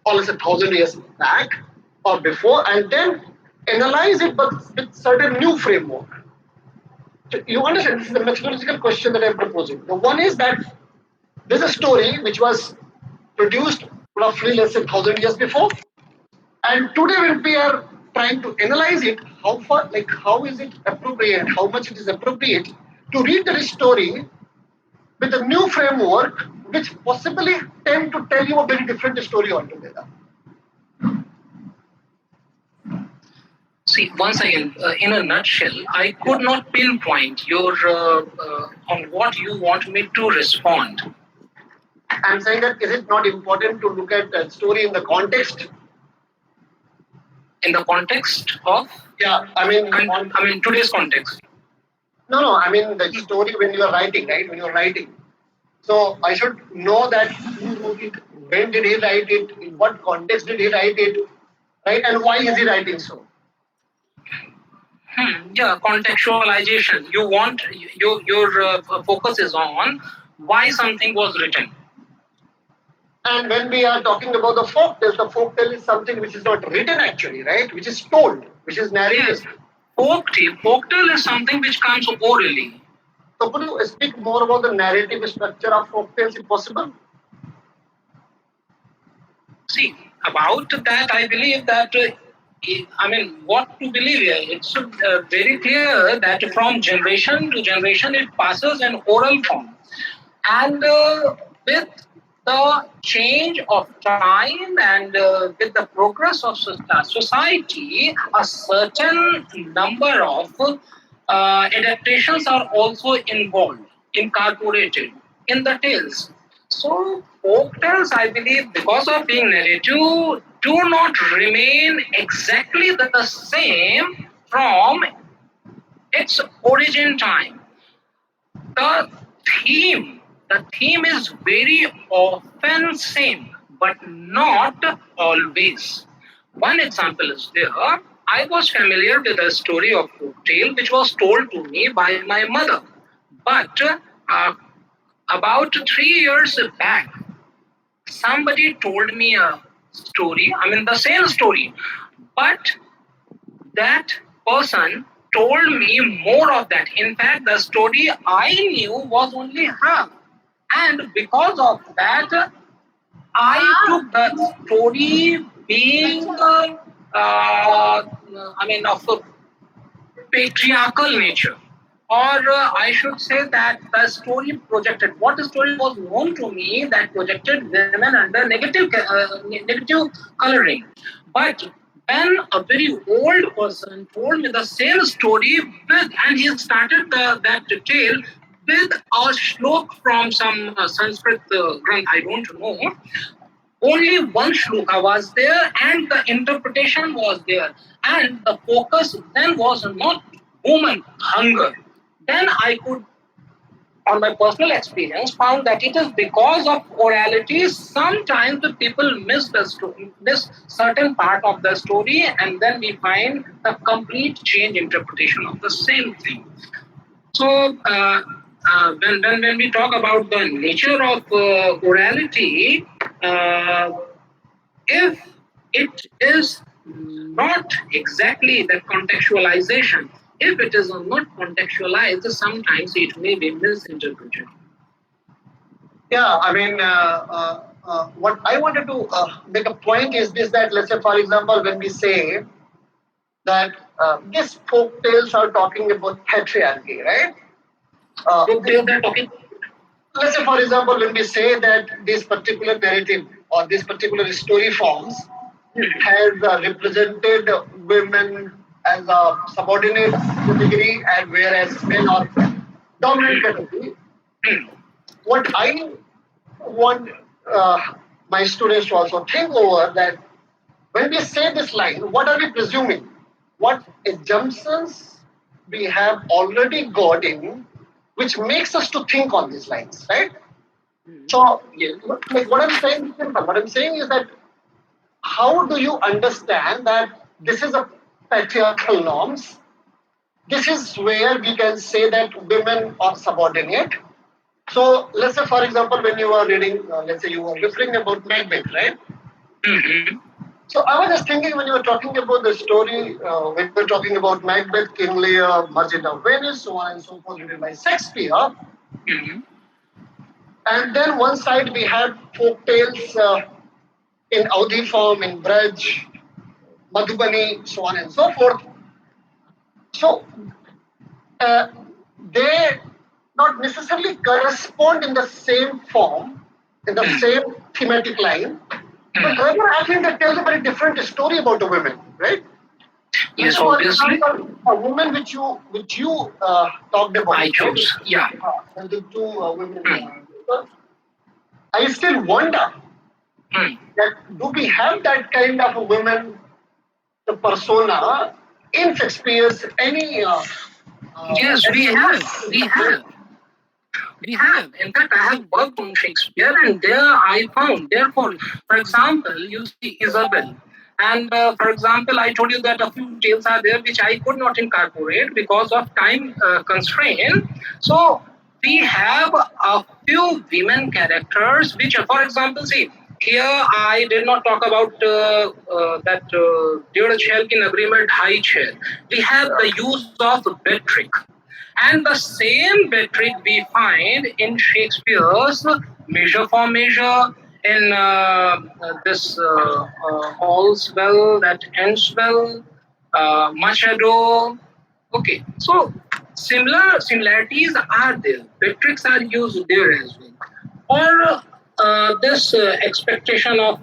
or let's say 1,000 years back or before, and then analyze it but with certain new framework. So you understand, this is the methodological question that I'm proposing. The one is that there's a story which was produced roughly, let's say, 1,000 years before, and today when we are trying to analyze it, how far, like how is it appropriate, how much it is appropriate to read the story with a new framework, which possibly tend to tell you a very different story altogether. See, once again, in a nutshell, I could not pinpoint your on what you want me to respond. I'm saying that is it not important to look at the story in the context? In the context of? Yeah, I mean today's context. No, I mean the story when you are writing, right? When you are writing. So I should know that who wrote it, when did he write it, in what context did he write it, right? And why is he writing so? Yeah, contextualization. You want your focus is on why something was written. And when we are talking about the folktale is something which is not written actually, right? Which is told, which is narrated. Yes. Folktale is something which comes orally. So could you speak more about the narrative structure of folktales if possible? See, about that, I believe that, what to believe here? It's very clear that from generation to generation, it passes in oral form. And with the change of time and with the progress of society, a certain number of adaptations are also incorporated in the tales. So folk tales, I believe, because of being narrative, do not remain exactly the same from its origin time. The theme is very often same, but not always. One example is there. I was familiar with a story of folktale which was told to me by my mother. But about 3 years back, somebody told me a story, the same story, but that person told me more of that. In fact, the story I knew was only half. And because of that, I took the story being, of a patriarchal nature. Or I should say that the story projected, what the story was known to me, that projected women under negative coloring. But when a very old person told me the same story and he started that tale with a shlok from some Sanskrit granth, I don't know. Only one shloka was there and the interpretation was there. And the focus then was not woman hunger. Then I could, on my personal experience, found that it is because of orality. Sometimes the people miss certain part of the story, and then we find a complete change interpretation of the same thing. So when we talk about the nature of orality, if it is not exactly the contextualization, if it is not contextualized, sometimes it may be misinterpreted. Yeah, what I wanted to make a point is this, that let's say, for example, when we say that these folk tales are talking about patriarchy, right? They're talking. Let's say, for example, when we say that this particular narrative or this particular story forms has represented women as a subordinate category, and whereas men are dominant category. What I want my students to also think over, that when we say this line, what are we presuming? What assumptions we have already got in, which makes us to think on these lines, right? So, like what I'm saying is simple. What I'm saying is that how do you understand that this is a patriarchal norms? This is where we can say that women are subordinate. So let's say, for example, when you are reading, let's say you are referring about Macbeth, right? Mhm. So I was just thinking when you were talking about the story, when you were talking about Macbeth, King Lear, Merchant of Venice, so on and so forth, written by Shakespeare, Mhm. and then one side we had folk tales in Awadhi form, in Braj, Madhubani, so on and so forth. So uh, they not necessarily correspond in the same form, in the same thematic line, but rather I think they tell a very different story about a woman, right? Let's Yes, say, for obviously. example, a woman which you talked about, I right? choose. Yeah. The two women. Hmm. I still wonder Hmm. that do we have that kind of a women, the persona in Shakespeare's Yes, we any have. We have. We have. In fact, I have worked on Shakespeare, and there I found, therefore, for example, you see Isabel. And for example, I told you that a few tales are there which I could not incorporate because of time constraint. So we have a few women characters which, for example, see, here I did not talk about that डेढ़ छेल की नगरी में ढाई छेल. We have the use of Beatrix. And the same metric we find in Shakespeare's Measure for Measure, in All's Well That Ends Well, Much Ado. Okay, so similarities are there. Metrics are used there as well. Or this expectation of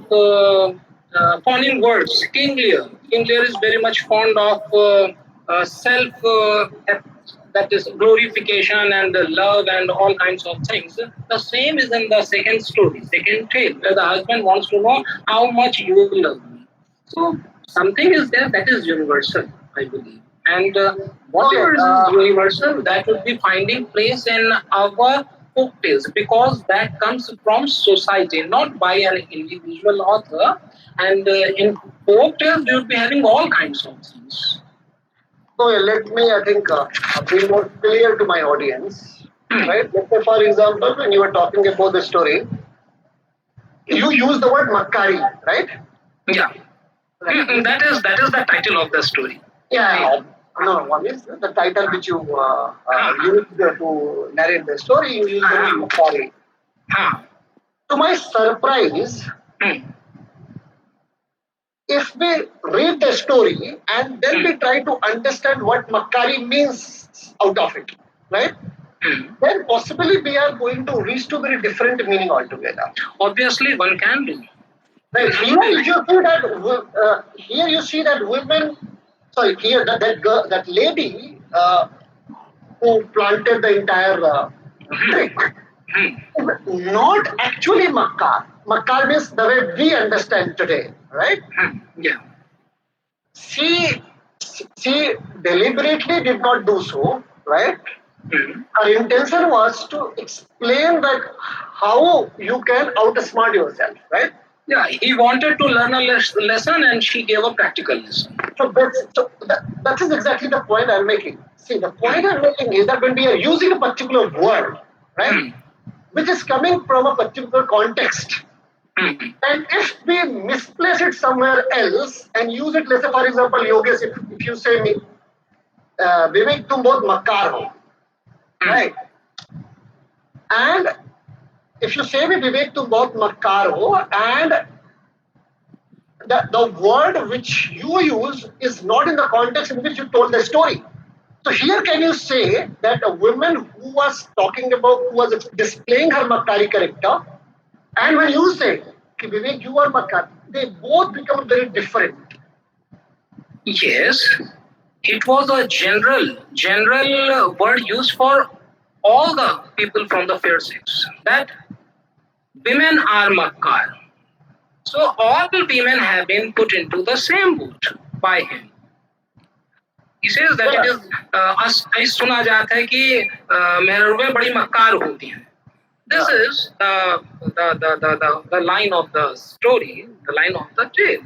fawning words. King Lear. King Lear is very much fond of self, that is glorification and love and all kinds of things. The same is in the second story, second tale, where the husband wants to know how much you love me. So something is there that is universal, I believe. And Okay, whatever is universal, that would be finding place in our folk tales because that comes from society, not by an individual author. And in folk tales, we would be having all kinds of things. so let me, I think, be more clear to my audience, right? Let's say, for example, when you were talking about the story, you use the word Makari, right? Yeah. Right. That is the title of the story. Yeah. No, one is the title which you used to narrate the story, you use the word Makari. Huh. To my surprise, Hmm. if we read the story and then we try to understand what Makari means out of it, right? Then possibly we are going to reach to very different meaning altogether. Obviously, one can do. Right. Here you see that women. Sorry, here that girl, that lady who planted the entire trick is not actually Makkar. Makkar means the way we understand today, right? Yeah. She she deliberately did not do so, right? Her intention was to explain that how you can outsmart yourself, right? Yeah, he wanted to learn a lesson and she gave a practical lesson. That is exactly the point I'm making. See, the point I'm making is that when we are using a particular word, right, which is coming from a particular context, and if we misplace it somewhere else and use it, let's say, for example, Yogesh, if you say me, Vivek, tum bahut makkar ho, right? And if you say me, Vivek, tum bahut makkar ho, and the word which you use is not in the context in which you told the story. So here, can you say that a woman who was talking about, who was displaying her Makkari character, and when you say, "Ki Vivek, you are Makkar," they both become very different. Yes, it was a general word used for all the people from the fair sex that women are makkar. So all women have been put into the same boat by him. He says that it is ऐसा सुना जाता है कि मेहरुबें बड़ी मक्कार होती हैं. This is the line of the story, the line of the tale.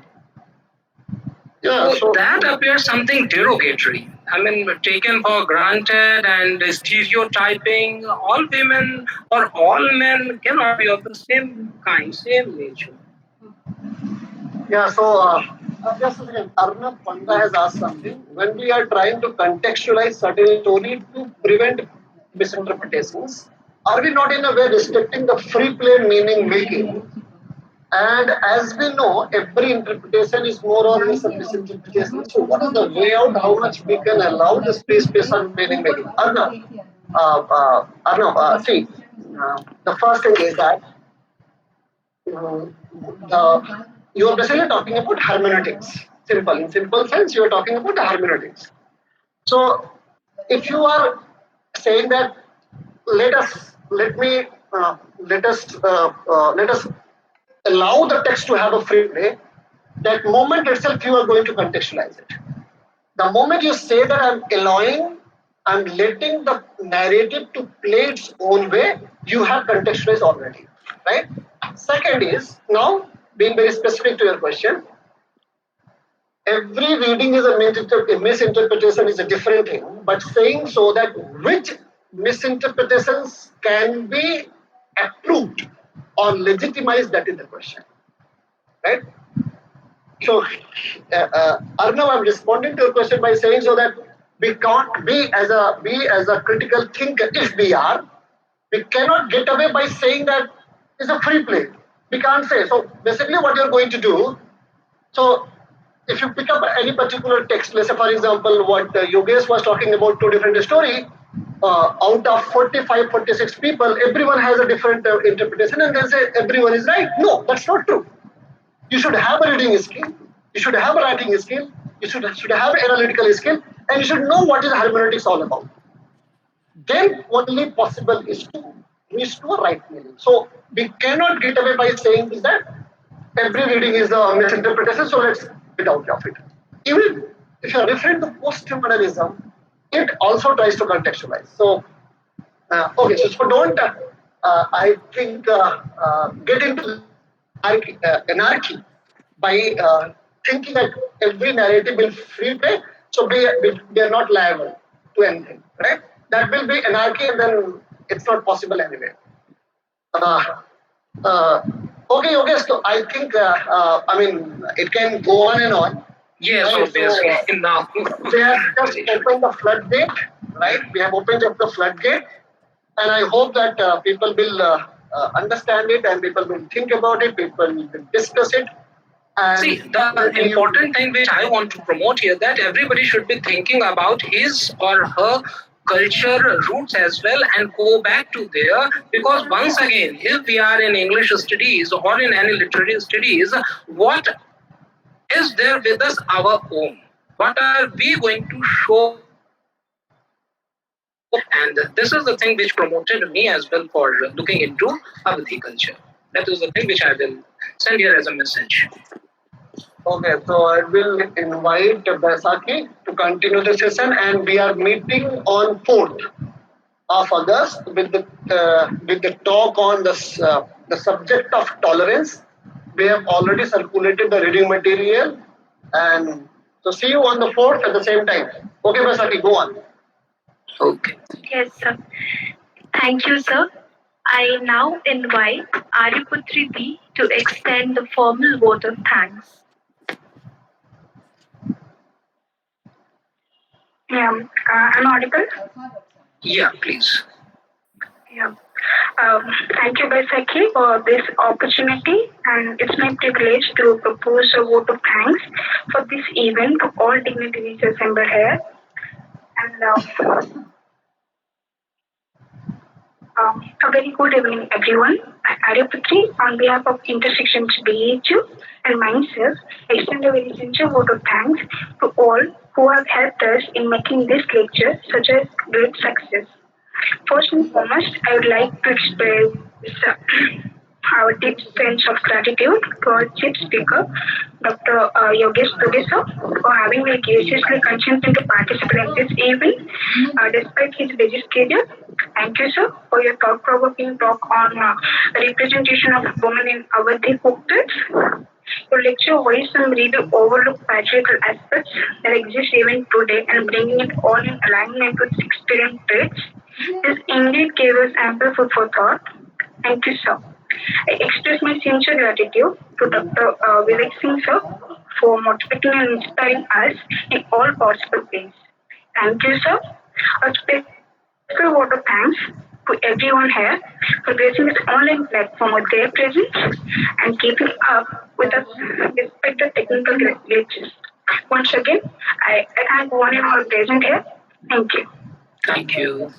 Yeah, So that appears something derogatory. I mean, taken for granted and stereotyping. All women or all men cannot be of the same kind, same nature. Yeah, so just a second. Arnab Panda has asked something. When we are trying to contextualize certain story to prevent misinterpretations, are we not in a way restricting the free play meaning making? And as we know, every interpretation is more or less a misinterpretation. So, what is the way out? How much we can allow this free space on meaning making? See, the first thing is that you are basically talking about hermeneutics. Simple. In simple sense, you are talking about the hermeneutics. So, if you are saying that let us let me let us allow the text to have a free play, that moment itself you are going to contextualize it. The moment you say that I'm allowing, I'm letting the narrative to play its own way, you have contextualized already, right? Second is, now being very specific to your question, every reading is a misinterpretation is a different thing, but saying so that which misinterpretations can be approved or legitimized, that is the question, right? So, Arnav, I'm responding to your question by saying so that we can't be as a critical thinker. If we are, we cannot get away by saying that it's a free play. We can't say. So basically, what you're going to do. So if you pick up any particular text, let's say for example, what Yogesh was talking about, two different story. Out of 45, 46 people, everyone has a different interpretation, and they say everyone is right. No, that's not true. You should have a reading skill, you should have a writing skill, you should have analytical skill, and you should know what is hermeneutics all about. Then only possible is to reach to a right meaning. So we cannot get away by saying is that every reading is a misinterpretation, so let's get out of it. Even if you're referring to postmodernism, it also tries to contextualize. So okay, so don't I think get into anarchy by thinking that every narrative will free play, so they are not liable to anything, right? That will be anarchy, and then it's not possible anyway. Uh, uh, okay, so I think I mean it can go on and on. Yes, Right, obviously. so Now, we have just opened the floodgate, right? We have opened up the floodgate, and I hope that people will understand it, and people will think about it, people will discuss it. see, And the important thing which I want to promote here, that everybody should be thinking about his or her culture roots as well and go back to there, because once again, if we are in English studies or in any literary studies, what is there with us our own? What are we going to show? And this is the thing which promoted me as well for looking into Awadhi culture. That is the thing which I will send here as a message. okay, so I will invite Baisakhi to continue the session, and we are meeting on 4th of August with the talk on the subject of tolerance. We have already circulated the reading material, and so see you on the 4th at the same time. Okay, Baisakhi, go on. Okay. Yes, sir. Thank you, sir. I now invite Ariputri B to extend the formal vote of thanks. Yeah, I'm audible. Yeah, please. Yeah. Thank you, Baisakhi, for this opportunity, and it's my privilege to propose a vote of thanks for this event to all dignitaries assembled here. And a very good evening, everyone. Ariputri, on behalf of intersections B.H.U and myself, extend a very sincere vote of thanks to all who have helped us in making this lecture such a great success. First and foremost, I would like to express our deep sense of gratitude to our chief speaker, Dr. Yogesh Dubey sir, for having me graciously consented to participate in this event despite his busy schedule. Thank you, sir, for your thought-provoking talk on representation of women in Awadhi folktales. Your lecture weighs some really overlooked patriarchal aspects that exist even today and bringing it all in alignment with experienced traits. This indeed gave us ample food for thought. Thank you, sir. I express my sincere gratitude to Dr. Vivek Singh sir for motivating and inspiring us in all possible ways. Thank you, sir. A special vote of thanks to everyone here for gracing this online platform with their presence and keeping up with us despite the technical glitches. Once again, I thank one and all present here. Thank you. Thank you.